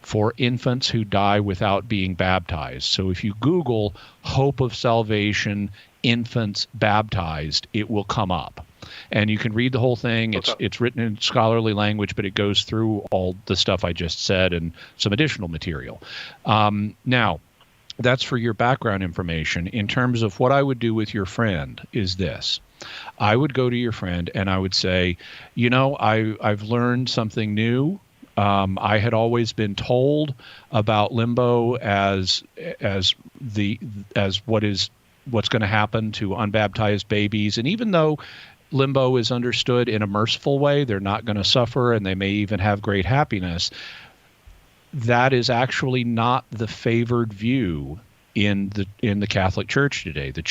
for Infants Who Die Without Being Baptized. So if you Google Hope of Salvation, infants baptized, it will come up. And you can read the whole thing. It's written in scholarly language, but it goes through all the stuff I just said and some additional material. Now, that's for your background information. In terms of what I would do with your friend is this. I would go to your friend and I would say, you know, I've learned something new. I had always been told about limbo as what's going to happen to unbaptized babies. And even though limbo is understood in a merciful way, they're not going to suffer and they may even have great happiness, that is actually not the favored view in the Catholic Church today. The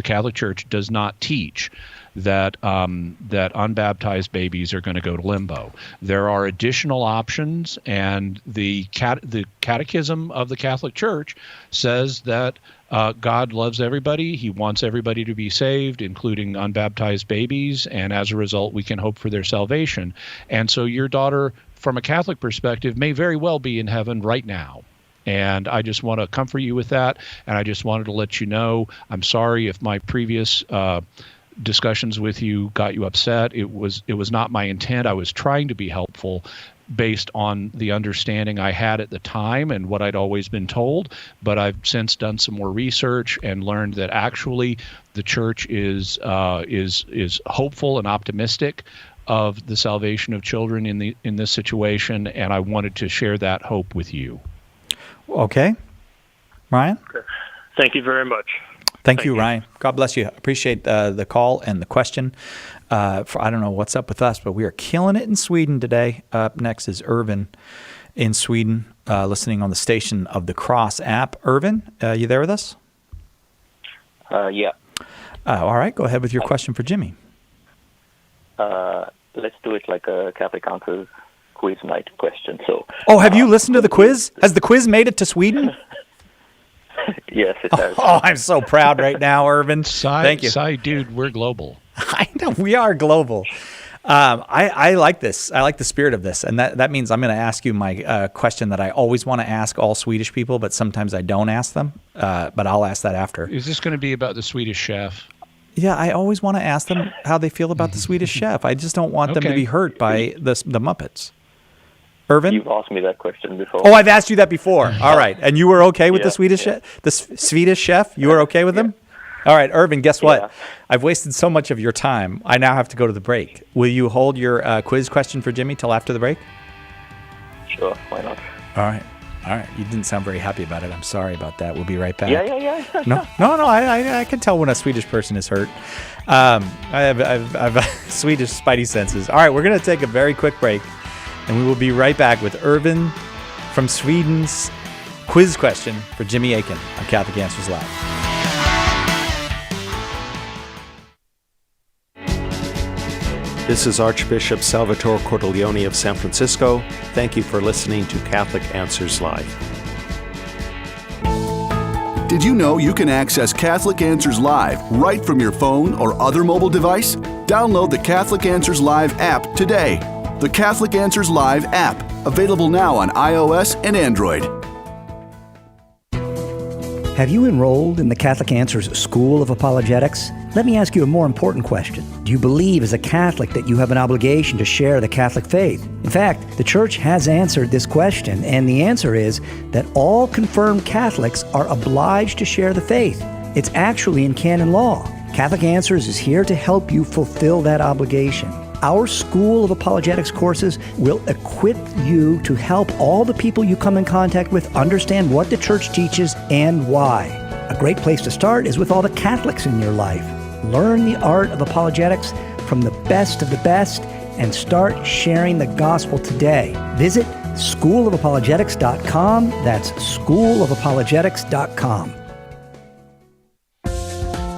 Catholic Church does not teach that unbaptized babies are going to go to limbo. There are additional options, and the Catechism of the Catholic Church says that God loves everybody. He wants everybody to be saved, including unbaptized babies, and as a result, we can hope for their salvation. And so your daughter, from a Catholic perspective, may very well be in heaven right now. And I just want to comfort you with that, and I just wanted to let you know, I'm sorry if my previous discussions with you got you upset. It was not my intent. I was trying to be helpful based on the understanding I had at the time and what I'd always been told, but I've since done some more research and learned that actually the Church is hopeful and optimistic of the salvation of children in this situation, and I wanted to share that hope with you. Okay. Ryan? Okay. Thank you very much. Thank you, Ryan. God bless you. Appreciate the call and the question. I don't know what's up with us, but we are killing it in Sweden today. Up next is Irvin in Sweden, listening on the Station of the Cross app. Irvin, you there with us? Yeah. All right. Go ahead with your question for Jimmy. Let's do it like a Catholic Answers quiz night question. So. Oh, have you listened to the quiz? Has the quiz made it to Sweden? Yes, it has. Oh, I'm so proud right now, Irvin. Thank you. Dude, we're global. I know we are global. I like this. I like the spirit of this, and that means I'm going to ask you my question that I always want to ask all Swedish people, but sometimes I don't ask them. But I'll ask that after. Is this going to be about the Swedish chef? Yeah, I always want to ask them how they feel about the Swedish chef. I just don't want them to be hurt by the Muppets. Irvin? You've asked me that question before. Oh, I've asked you that before. All right, and you were okay with the Swedish chef? The Swedish chef? You were okay with him? All right, Irvin, guess what? Yeah. I've wasted so much of your time. I now have to go to the break. Will you hold your quiz question for Jimmy till after the break? Sure, why not? All right. You didn't sound very happy about it. I'm sorry about that. We'll be right back. Yeah. No. I can tell when a Swedish person is hurt. I have Swedish spidey senses. All right, we're going to take a very quick break, and we will be right back with Irvin from Sweden's quiz question for Jimmy Akin on Catholic Answers Live. This is Archbishop Salvatore Cordileone of San Francisco. Thank you for listening to Catholic Answers Live. Did you know you can access Catholic Answers Live right from your phone or other mobile device? Download the Catholic Answers Live app today. The Catholic Answers Live app, available now on iOS and Android. Have you enrolled in the Catholic Answers School of Apologetics? Let me ask you a more important question. Do you believe as a Catholic that you have an obligation to share the Catholic faith? In fact, the Church has answered this question, and the answer is that all confirmed Catholics are obliged to share the faith. It's actually in canon law. Catholic Answers is here to help you fulfill that obligation. Our School of Apologetics courses will equip you to help all the people you come in contact with understand what the Church teaches and why. A great place to start is with all the Catholics in your life. Learn the art of apologetics from the best of the best and start sharing the gospel today. Visit schoolofapologetics.com. That's schoolofapologetics.com.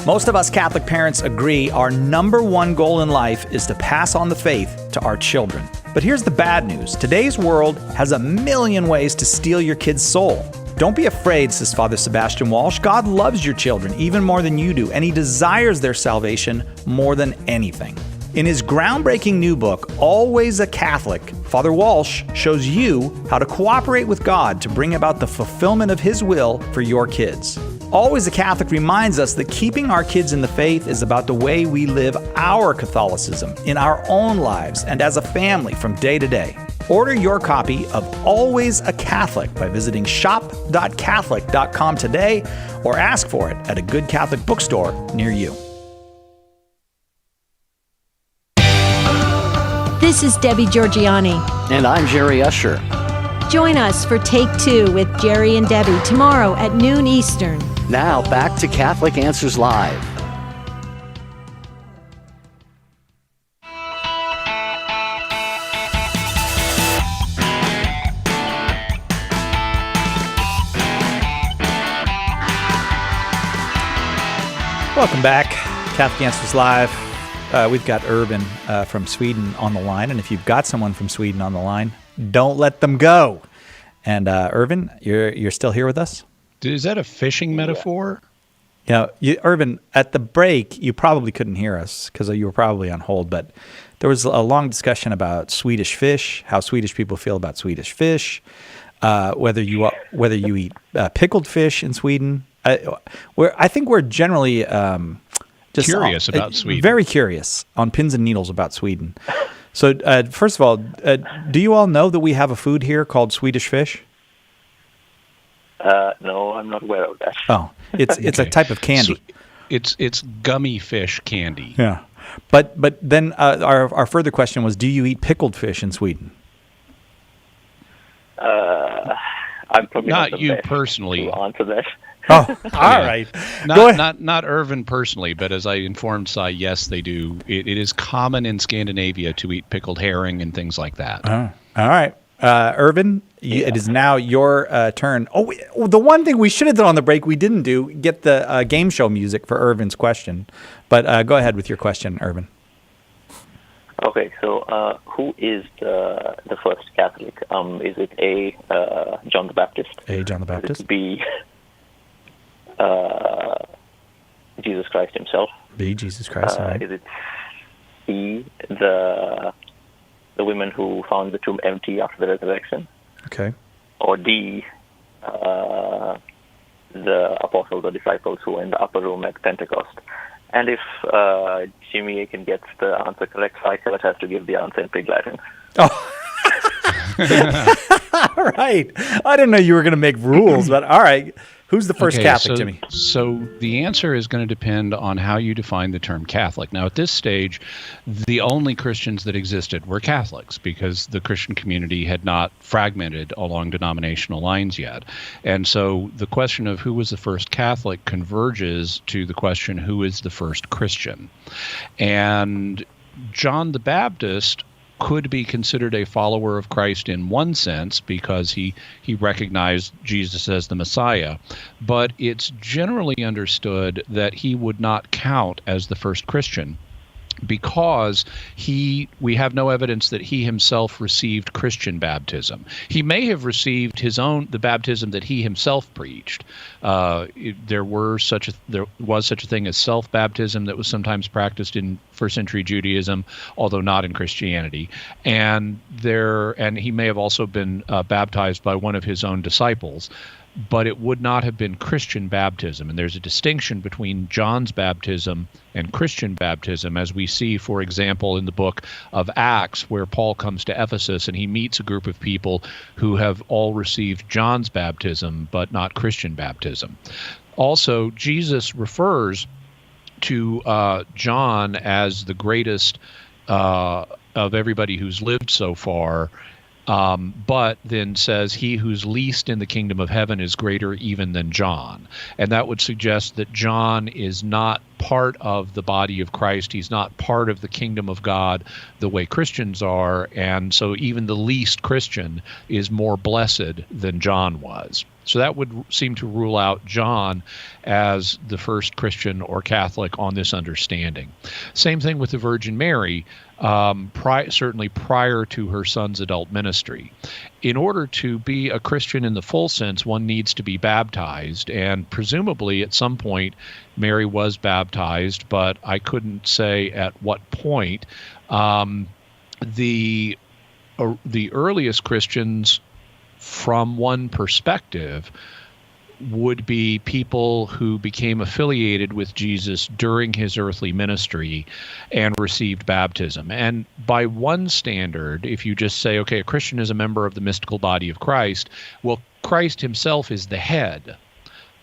Most of us Catholic parents agree our number one goal in life is to pass on the faith to our children. But here's the bad news. Today's world has a million ways to steal your kid's soul. Don't be afraid, says Father Sebastian Walsh. God loves your children even more than you do, and He desires their salvation more than anything. In his groundbreaking new book, Always a Catholic, Father Walsh shows you how to cooperate with God to bring about the fulfillment of His will for your kids. Always a Catholic reminds us that keeping our kids in the faith is about the way we live our Catholicism in our own lives and as a family from day to day. Order your copy of Always a Catholic by visiting shop.catholic.com today or ask for it at a good Catholic bookstore near you. This is Debbie Georgiani. And I'm Jerry Usher. Join us for Take Two with Jerry and Debbie tomorrow at noon Eastern. Now back to Catholic Answers Live. Welcome back, Catholic Answers Live. We've got Irvin from Sweden on the line, and if you've got someone from Sweden on the line, don't let them go. And Irvin, you're still here with us? Is that a fishing metaphor? Yeah, Irvin, at the break, you probably couldn't hear us because you were probably on hold, but there was a long discussion about Swedish fish, how Swedish people feel about Swedish fish, whether you eat pickled fish in Sweden. I think we're generally just curious about Sweden. Very curious on pins and needles about Sweden. So, first of all, do you all know that we have a food here called Swedish fish? No, I'm not aware of that. Oh, it's a type of candy. So it's gummy fish candy. Yeah, but then our further question was, do you eat pickled fish in Sweden? I'm probably not you personally. To answer that. Oh, all right. Not Irvin personally, but as I informed Cy, yes, they do. It is common in Scandinavia to eat pickled herring and things like that. All right. Irvin, it is now your turn. Oh, the one thing we should have done on the break we didn't do, get the game show music for Irvin's question. But go ahead with your question, Irvin. Okay, so who is the first Catholic? Is it A, John the Baptist? A, John the Baptist? B, Jesus Christ himself? B, Jesus Christ. Right. Is it C, the women who found the tomb empty after the resurrection? Okay. Or D, the apostles or disciples who were in the upper room at Pentecost? And if Jimmy Akin gets the answer correct, Cyclot has to give the answer in Pig Latin. Oh. All right. I didn't know you were going to make rules, but all right. Who's the first Catholic, Jimmy? So the answer is going to depend on how you define the term Catholic. Now, at this stage, the only Christians that existed were Catholics because the Christian community had not fragmented along denominational lines yet. And so the question of who was the first Catholic converges to the question, who is the first Christian? And John the Baptist could be considered a follower of Christ in one sense because he recognized Jesus as the Messiah, but it's generally understood that he would not count as the first Christian because we have no evidence that he himself received Christian baptism. He may have received the baptism that he himself preached. There was such a thing as self-baptism that was sometimes practiced in first century Judaism, although not in Christianity. And he may have also been baptized by one of his own disciples. But it would not have been Christian baptism. And there's a distinction between John's baptism and Christian baptism, as we see, for example, in the book of Acts, where Paul comes to Ephesus and he meets a group of people who have all received John's baptism, but not Christian baptism. Also, Jesus refers to John as the greatest of everybody who's lived so far, but then says he who's least in the kingdom of heaven is greater even than John. And that would suggest that John is not part of the body of Christ. He's not part of the kingdom of God the way Christians are. And so even the least Christian is more blessed than John was. So that would seem to rule out John as the first Christian or Catholic on this understanding. Same thing with the Virgin Mary, certainly prior to her son's adult ministry. In order to be a Christian in the full sense, one needs to be baptized, and presumably at some point Mary was baptized, but I couldn't say at what point. The earliest Christians, from one perspective, would be people who became affiliated with Jesus during his earthly ministry and received baptism. And by one standard, if you just say, okay, a Christian is a member of the mystical body of Christ, well, Christ himself is the head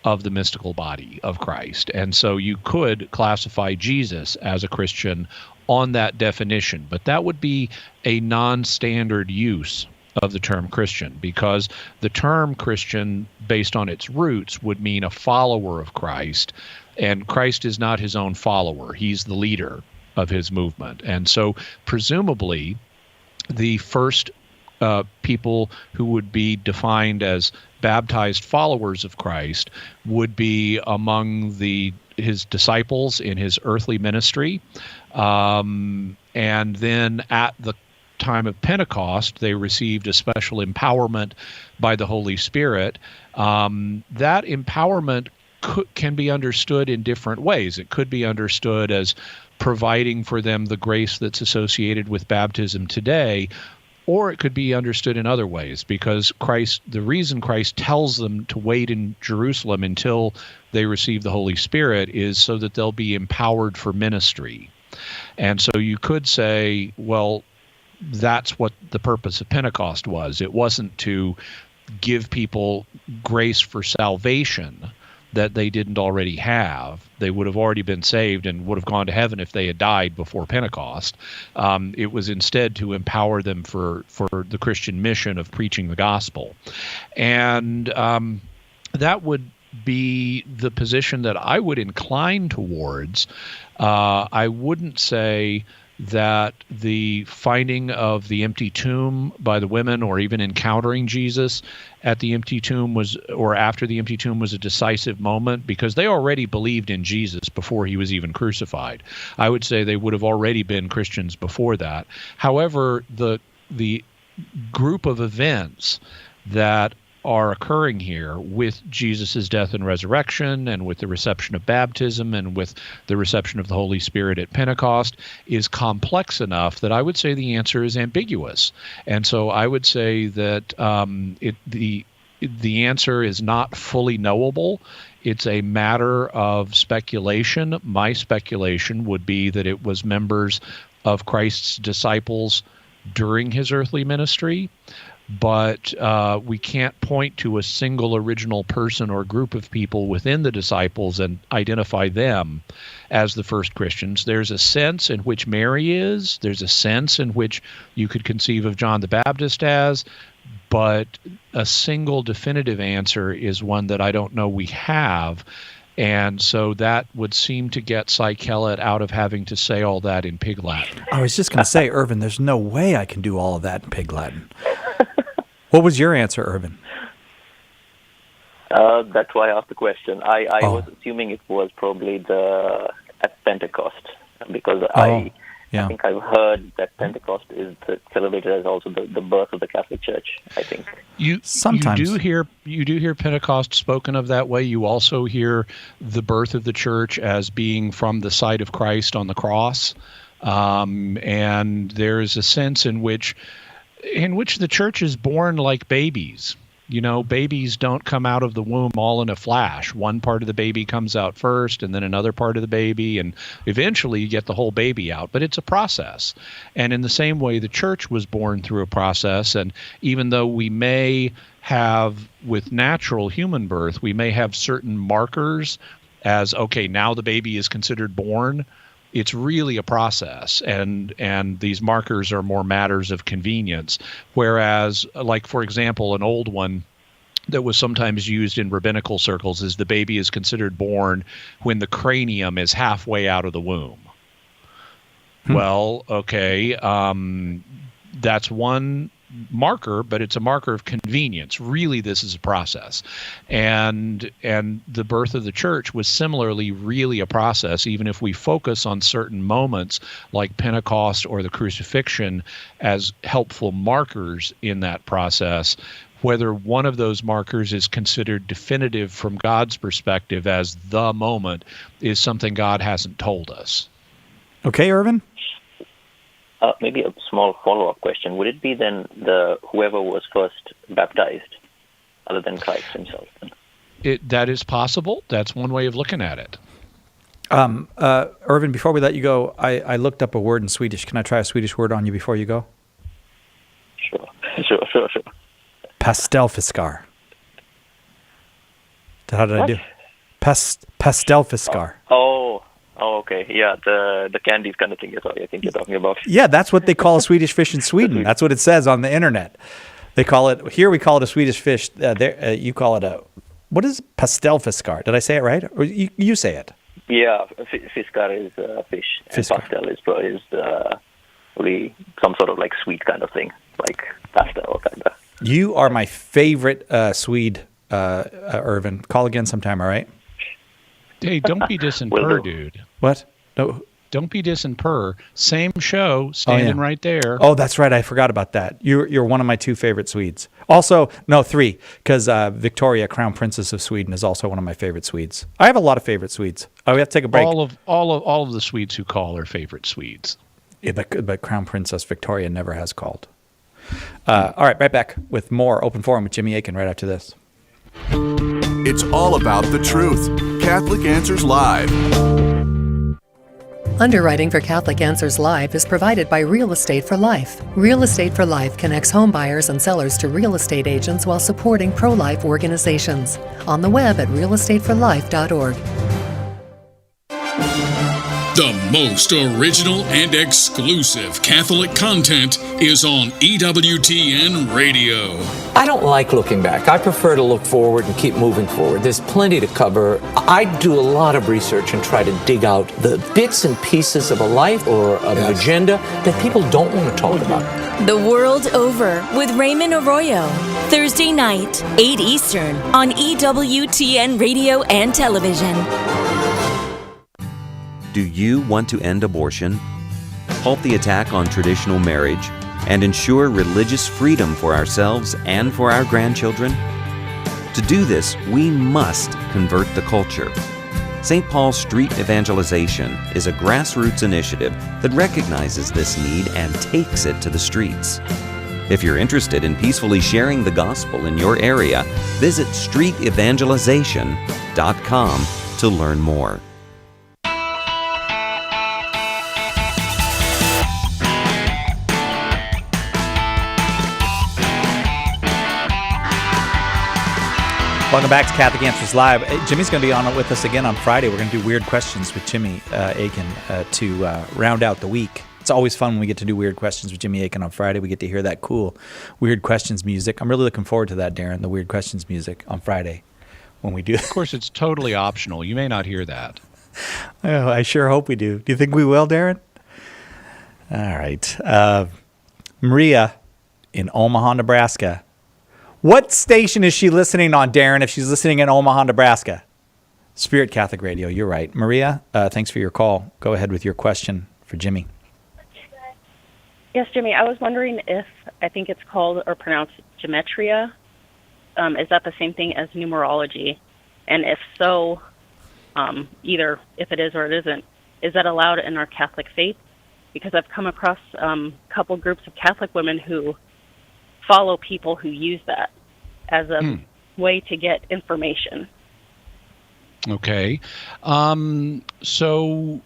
of the mystical body of Christ. And so you could classify Jesus as a Christian on that definition, but that would be a non-standard use of the term Christian, because the term Christian, based on its roots, would mean a follower of Christ, and Christ is not his own follower. He's the leader of his movement. And so presumably the first people who would be defined as baptized followers of Christ would be among his disciples in his earthly ministry, and then at the time of Pentecost, they received a special empowerment by the Holy Spirit. That empowerment can be understood in different ways. It could be understood as providing for them the grace that's associated with baptism today, or it could be understood in other ways, because the reason Christ tells them to wait in Jerusalem until they receive the Holy Spirit is so that they'll be empowered for ministry. And so you could say, well, that's what the purpose of Pentecost was. It wasn't to give people grace for salvation that they didn't already have. They would have already been saved and would have gone to heaven if they had died before Pentecost. It was instead to empower them for the Christian mission of preaching the gospel. And that would be the position that I would incline towards. I wouldn't say that the finding of the empty tomb by the women, or even encountering Jesus at the empty tomb or after the empty tomb, was a decisive moment, because they already believed in Jesus before he was even crucified. I would say they would have already been Christians before that. However, the group of events that are occurring here with Jesus' death and resurrection and with the reception of baptism and with the reception of the Holy Spirit at Pentecost is complex enough that I would say the answer is ambiguous. And so I would say that the answer is not fully knowable. It's a matter of speculation. My speculation would be that it was members of Christ's disciples during his earthly ministry, but we can't point to a single original person or group of people within the disciples and identify them as the first Christians. There's a sense in which Mary is. There's a sense in which you could conceive of John the Baptist as, but a single definitive answer is one that I don't know we have. And so that would seem to get Cy Kellett out of having to say all that in Pig Latin. I was just going to say, Irvin, there's no way I can do all of that in Pig Latin. What was your answer, Irvin? That's why I asked the question. I was assuming it was probably at Pentecost, because I think I've heard that Pentecost is celebrated as also the birth of the Catholic Church, I think. Sometimes you do hear Pentecost spoken of that way. You also hear the birth of the church as being from the side of Christ on the cross. And there is a sense in which the church is born like babies. You know, babies don't come out of the womb all in a flash. One part of the baby comes out first, and then another part of the baby, and eventually you get the whole baby out. But it's a process. And in the same way, the church was born through a process. And even though we may have, with natural human birth, we may have certain markers as, okay, now the baby is considered born, it's really a process, and these markers are more matters of convenience. Whereas, like, for example, an old one that was sometimes used in rabbinical circles is the baby is considered born when the cranium is halfway out of the womb. Well, okay, that's one marker, but it's a marker of convenience. Really, this is a process. And the birth of the church was similarly really a process, even if we focus on certain moments like Pentecost or the crucifixion as helpful markers in that process. Whether one of those markers is considered definitive from God's perspective as the moment is something God hasn't told us. Okay, Irvin? Maybe a small follow-up question. Would it be then whoever was first baptized, other than Christ himself? That is possible. That's one way of looking at it. Irvin, before we let you go, I looked up a word in Swedish. Can I try a Swedish word on you before you go? Sure. Pastelfiskar. How did I do? Pastelfiskar. Oh, okay. Yeah, the candies kind of thing I think you're talking about. Yeah, that's what they call a Swedish fish in Sweden. That's what it says on the internet. They call it, here we call it a Swedish fish. You call it what is pastelfiskar? Did I say it right? Or you say it? Yeah, fiskar is fish. And pastel is really some sort of like sweet kind of thing, like pastel kind of. You are my favorite Swede, Irvin. Call again sometime, all right? Hey, don't be dissing Purr, dude. What? No. Don't be dissing Purr. Same show, standing right there. Oh, that's right. I forgot about that. You're one of my two favorite Swedes. Also, no, three, because Victoria, Crown Princess of Sweden, is also one of my favorite Swedes. I have a lot of favorite Swedes. Oh, we have to take a break. All of the Swedes who call are favorite Swedes. Yeah, but Crown Princess Victoria never has called. All right, right back with more Open Forum with Jimmy Akin right after this. It's all about the truth. Catholic Answers Live. Underwriting for Catholic Answers Live is provided by Real Estate for Life. Real Estate for Life connects home buyers and sellers to real estate agents while supporting pro-life organizations. On the web at realestateforlife.org. The most original and exclusive Catholic content is on EWTN Radio. I don't like looking back. I prefer to look forward and keep moving forward. There's plenty to cover. I do a lot of research and try to dig out the bits and pieces of a life or of an agenda that people don't want to talk about. The World Over with Raymond Arroyo. Thursday night, 8 Eastern on EWTN Radio and Television. Do you want to end abortion, halt the attack on traditional marriage, and ensure religious freedom for ourselves and for our grandchildren? To do this, we must convert the culture. St. Paul's Street Evangelization is a grassroots initiative that recognizes this need and takes it to the streets. If you're interested in peacefully sharing the gospel in your area, visit streetevangelization.com to learn more. Welcome back to Catholic Answers Live. Jimmy's going to be on with us again on Friday. We're going to do weird questions with Jimmy Akin to round out the week. It's always fun when we get to do weird questions with Jimmy Akin on Friday. We get to hear that cool weird questions music. I'm really looking forward to that, Darren, the weird questions music on Friday when we do that. Of course, it's totally optional. You may not hear that. Oh, I sure hope we do. Do you think we will, Darren? All right. Maria in Omaha, Nebraska. What station is she listening on, Darren, if she's listening in Omaha, Nebraska? Spirit Catholic Radio, you're right. Maria, thanks for your call. Go ahead with your question for Jimmy. Yes, Jimmy, I was wondering if, I think it's called or pronounced gematria. Is that the same thing as numerology? And if so, either if it is or it isn't, is that allowed in our Catholic faith? Because I've come across a couple groups of Catholic women who follow people who use that as a way to get information. Okay. So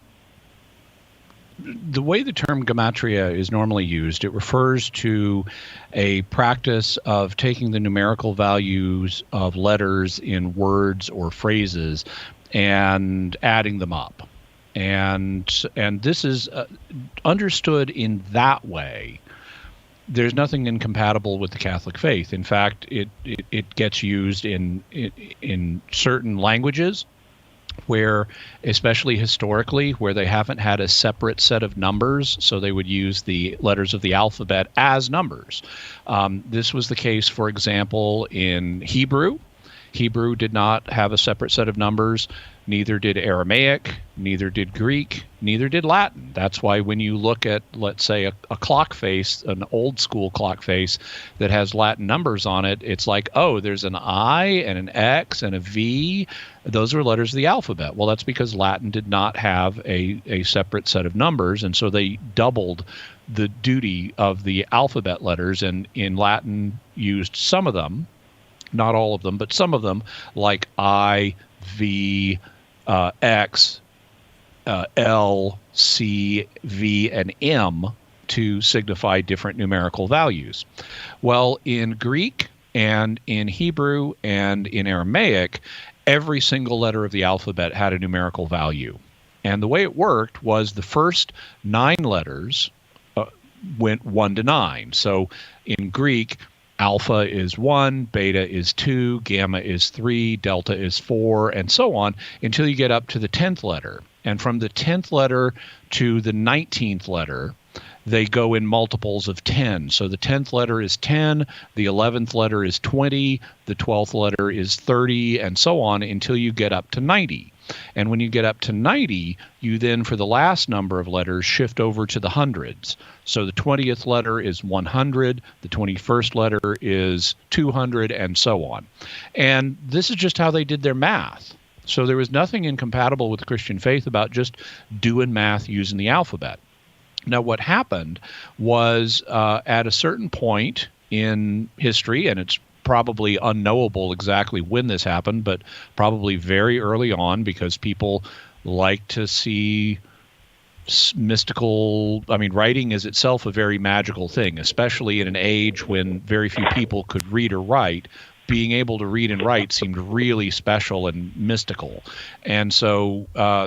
the way the term gematria is normally used, it refers to a practice of taking the numerical values of letters in words or phrases and adding them up. And this is understood in that way. There's nothing incompatible with the Catholic faith. In fact, it gets used in certain languages where, especially historically, where they haven't had a separate set of numbers, so they would use the letters of the alphabet as numbers. This was the case, for example, in Hebrew. Hebrew did not have a separate set of numbers. Neither did Aramaic, neither did Greek, neither did Latin. That's why when you look at, let's say, a clock face, an old school clock face that has Latin numbers on it, it's like, oh, there's an I and an X and a V. Those are letters of the alphabet. Well, that's because Latin did not have a separate set of numbers, and so they doubled the duty of the alphabet letters, and in Latin used some of them, not all of them, but some of them, like I, V, X, L, C, V, and M to signify different numerical values. Well, in Greek and in Hebrew and in Aramaic, every single letter of the alphabet had a numerical value. And the way it worked was the first 9 letters went 1 to 9. So in Greek, alpha is 1, beta is 2, gamma is 3, delta is 4, and so on until you get up to the 10th letter. And from the 10th letter to the 19th letter, they go in multiples of 10. So the 10th letter is 10, the 11th letter is 20, the 12th letter is 30, and so on until you get up to 90. And when you get up to 90, you then, for the last number of letters, shift over to the hundreds. So the 20th letter is 100, the 21st letter is 200, and so on. And this is just how they did their math. So there was nothing incompatible with the Christian faith about just doing math using the alphabet. Now, what happened was at a certain point in history, and it's probably unknowable exactly when this happened, but probably very early on, because people like to see mystical. I mean, writing is itself a very magical thing, especially in an age when very few people could read or write. Being able to read and write seemed really special and mystical. And so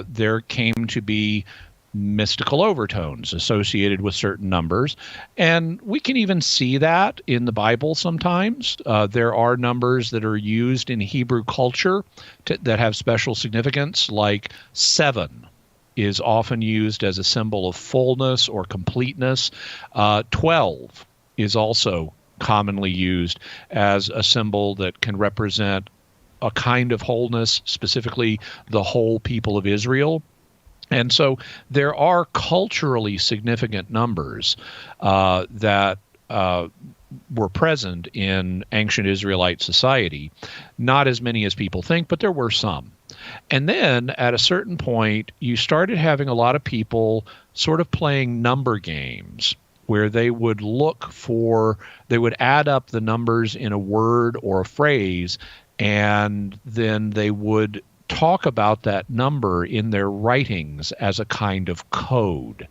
there came to be mystical overtones associated with certain numbers. And we can even see that in the Bible sometimes. There are numbers that are used in Hebrew culture that have special significance, like 7 is often used as a symbol of fullness or completeness. 12 is also commonly used as a symbol that can represent a kind of wholeness, specifically the whole people of Israel. And so there are culturally significant numbers that were present in ancient Israelite society. Not as many as people think, but there were some. And then at a certain point, you started having a lot of people sort of playing number games where they would they would add up the numbers in a word or a phrase, and then they would talk about that number in their writings as a kind of code.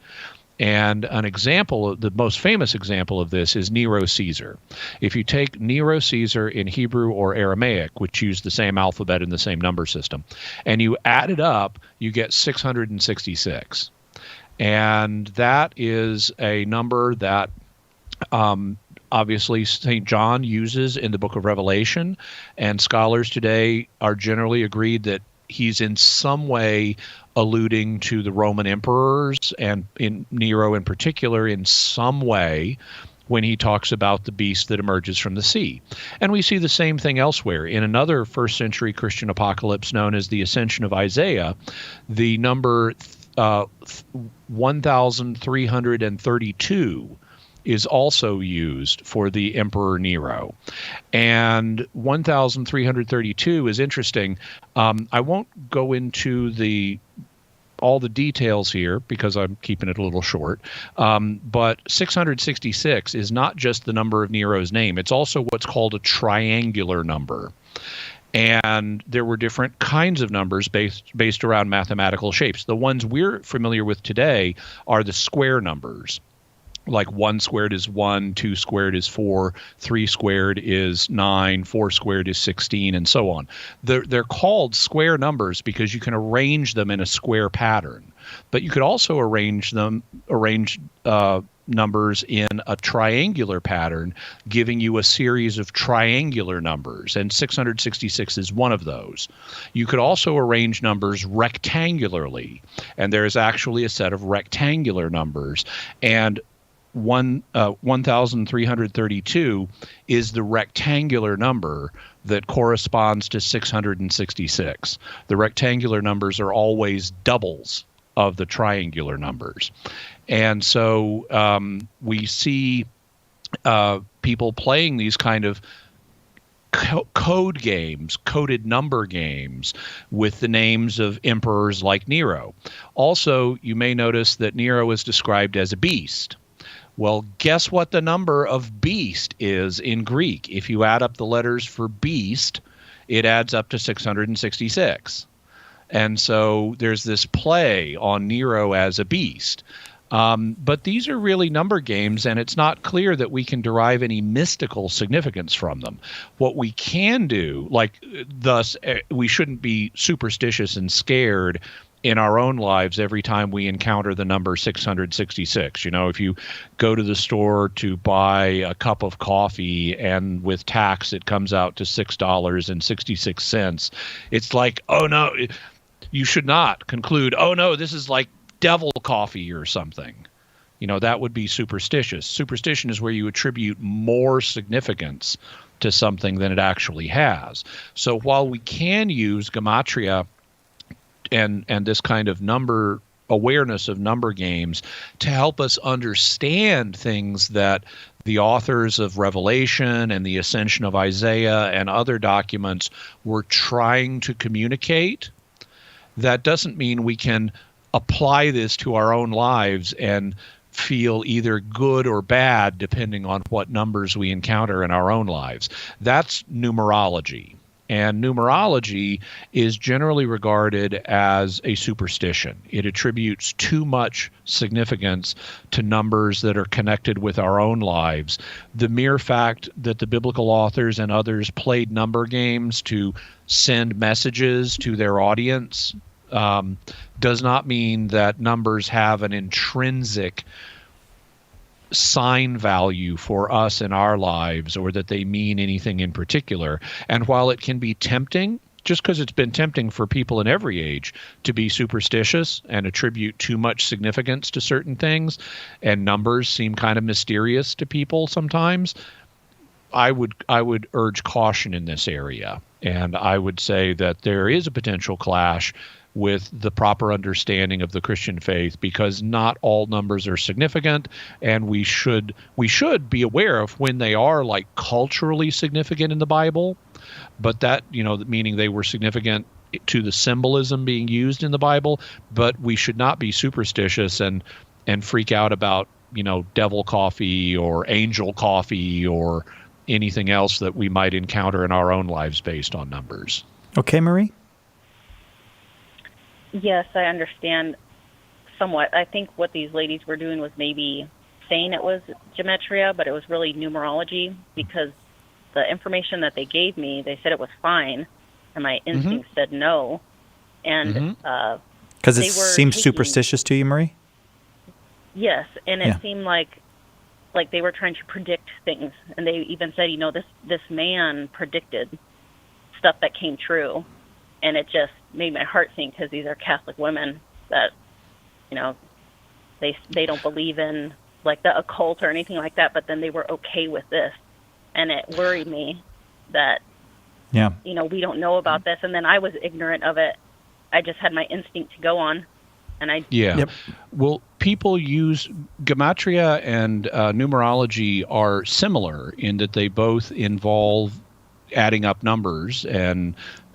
And an example, the most famous example of this is Nero Caesar. If you take Nero Caesar in Hebrew or Aramaic, which use the same alphabet and the same number system, and you add it up, you get 666. And that is a number that obviously St. John uses in the book of Revelation, and scholars today are generally agreed that he's in some way alluding to the Roman emperors, and in Nero in particular, in some way, when he talks about the beast that emerges from the sea. And we see the same thing elsewhere. In another first century Christian apocalypse known as the Ascension of Isaiah, the number 1332 is also used for the Emperor Nero. And 1332 is interesting. I won't go into all the details here because I'm keeping it a little short. But 666 is not just the number of Nero's name. It's also what's called a triangular number. And there were different kinds of numbers based around mathematical shapes. The ones we're familiar with today are the square numbers. Like 1 squared is 1, 2 squared is 4, 3 squared is 9, 4 squared is 16, and so on. They're called square numbers because you can arrange them in a square pattern. But you could also arrange numbers in a triangular pattern, giving you a series of triangular numbers, and 666 is one of those. You could also arrange numbers rectangularly, and there is actually a set of rectangular numbers. And 1332 is the rectangular number that corresponds to 666. The rectangular numbers are always doubles of the triangular numbers. And so we see people playing these kind of code games, coded number games, with the names of emperors like Nero. Also, you may notice that Nero is described as a beast. Well, guess what the number of beast is in Greek? If you add up the letters for beast, it adds up to 666. And so there's this play on Nero as a beast. But these are really number games, and it's not clear that we can derive any mystical significance from them. What we can do, thus, we shouldn't be superstitious and scared in our own lives every time we encounter the number 666. You know, if you go to the store to buy a cup of coffee and with tax it comes out to $6.66, it's like, oh no, you should not conclude, oh no, this is like devil coffee or something. You know, that would be superstitious. Superstition is where you attribute more significance to something than it actually has. So while we can use gematria and this kind of number awareness of number games to help us understand things that the authors of Revelation and the Ascension of Isaiah and other documents were trying to communicate, that doesn't mean we can apply this to our own lives and feel either good or bad depending on what numbers we encounter in our own lives. That's numerology. And numerology is generally regarded as a superstition. It attributes too much significance to numbers that are connected with our own lives. The mere fact that the biblical authors and others played number games to send messages to their audience does not mean that numbers have an intrinsic sign value for us in our lives, or that they mean anything in particular. And while it can be tempting, just because it's been tempting for people in every age to be superstitious and attribute too much significance to certain things, and numbers seem kind of mysterious to people sometimes, I would urge caution in this area, and I would say that there is a potential clash with the proper understanding of the Christian faith, because not all numbers are significant, and we should be aware of when they are like culturally significant in the Bible, but that, meaning they were significant to the symbolism being used in the Bible, but we should not be superstitious and freak out about, devil coffee or angel coffee or anything else that we might encounter in our own lives based on numbers. Okay, Marie? Yes, I understand somewhat. I think what these ladies were doing was maybe saying it was gematria, but it was really numerology, because the information that they gave me, they said it was fine, and my instinct said no. And because it seemed superstitious to you, Marie? Yes, and it seemed like they were trying to predict things, and they even said, this man predicted stuff that came true. And it just made my heart sink, because these are Catholic women that, they don't believe in like the occult or anything like that, but then they were okay with this. And it worried me that, we don't know about this. And then I was ignorant of it. I just had my instinct to go on. And Well, people use gematria and numerology are similar in that they both involve adding up numbers, and,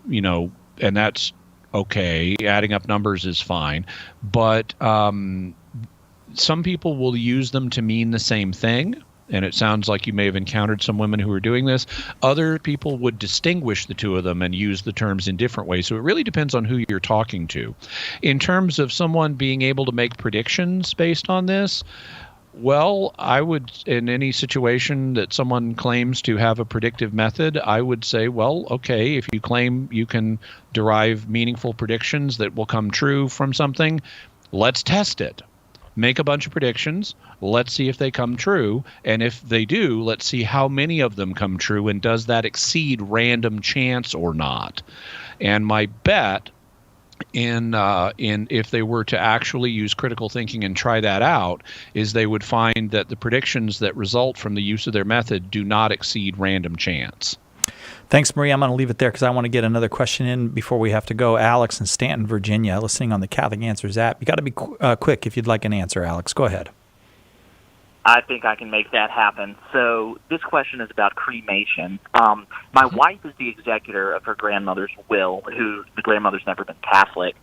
and that's okay. Adding up numbers is fine. But some people will use them to mean the same thing. And it sounds like you may have encountered some women who are doing this. Other people would distinguish the two of them and use the terms in different ways. So it really depends on who you're talking to. In terms of someone being able to make predictions based on this, well, I would, in any situation that someone claims to have a predictive method, I would say, well, okay, if you claim you can derive meaningful predictions that will come true from something, let's test it. Make a bunch of predictions. Let's see if they come true. And if they do, let's see how many of them come true, and does that exceed random chance or not? And my bet in if they were to actually use critical thinking and try that out, is they would find that the predictions that result from the use of their method do not exceed random chance. Thanks, Marie. I'm going to leave it there because I want to get another question in before we have to go. Alex in Stanton, Virginia, listening on the Catholic Answers app. You got to be quick if you'd like an answer, Alex. Go ahead. I think I can make that happen. So this question is about cremation. My wife is the executor of her grandmother's will, who the grandmother's never been Catholic.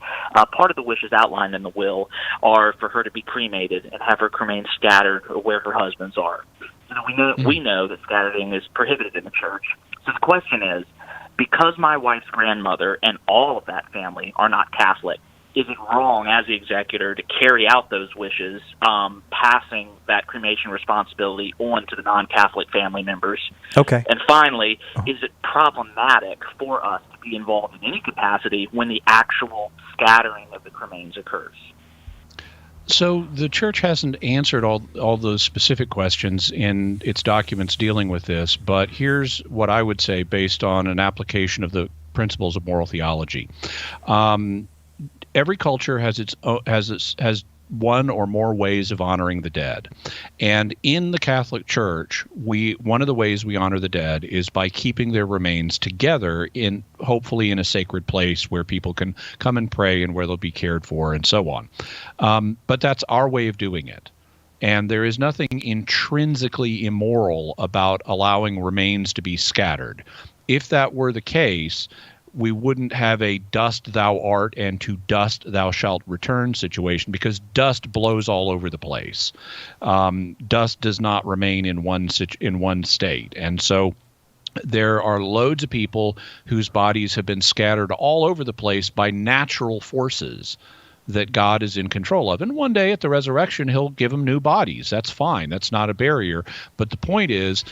Part of the wishes outlined in the will are for her to be cremated and have her remains scattered where her husbands are. So we know that scattering is prohibited in the church. So the question is, because my wife's grandmother and all of that family are not Catholic, is it wrong as the executor to carry out those wishes, passing that cremation responsibility on to the non-Catholic family members? Okay. And finally, is it problematic for us to be involved in any capacity when the actual scattering of the remains occurs? So the church hasn't answered all those specific questions in its documents dealing with this, but here's what I would say based on an application of the principles of moral theology. Every culture has one or more ways of honoring the dead. And in the Catholic Church, one of the ways we honor the dead is by keeping their remains together hopefully in a sacred place where people can come and pray and where they'll be cared for and so on. But that's our way of doing it. And there is nothing intrinsically immoral about allowing remains to be scattered. If that were the case, we wouldn't have a dust thou art and to dust thou shalt return situation, because dust blows all over the place. Dust does not remain in one state. And so there are loads of people whose bodies have been scattered all over the place by natural forces that God is in control of. And one day at the resurrection, he'll give them new bodies. That's fine. That's not a barrier. But the point is,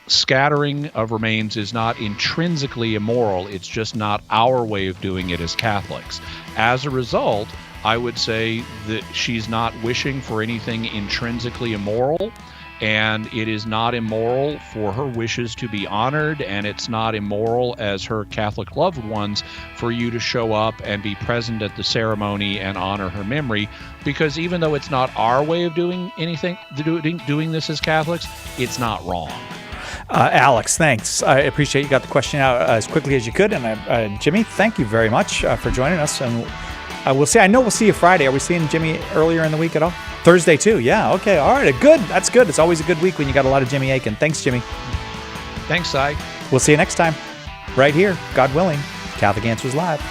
scattering of remains is not intrinsically immoral. It's just not our way of doing it as Catholics. As a result, I would say that she's not wishing for anything intrinsically immoral, and it is not immoral for her wishes to be honored, and it's not immoral as her Catholic loved ones for you to show up and be present at the ceremony and honor her memory, because even though it's not our way of doing anything, doing this as Catholics, it's not wrong. Alex, thanks. I appreciate you got the question out as quickly as you could. And Jimmy, thank you very much for joining us. And we'll see. I know we'll see you Friday. Are we seeing Jimmy earlier in the week at all? Thursday too. Yeah. Okay. All right. Good. That's good. It's always a good week when you got a lot of Jimmy Akin. Thanks, Jimmy. Thanks, Cy. We'll see you next time, right here, God willing, Catholic Answers Live.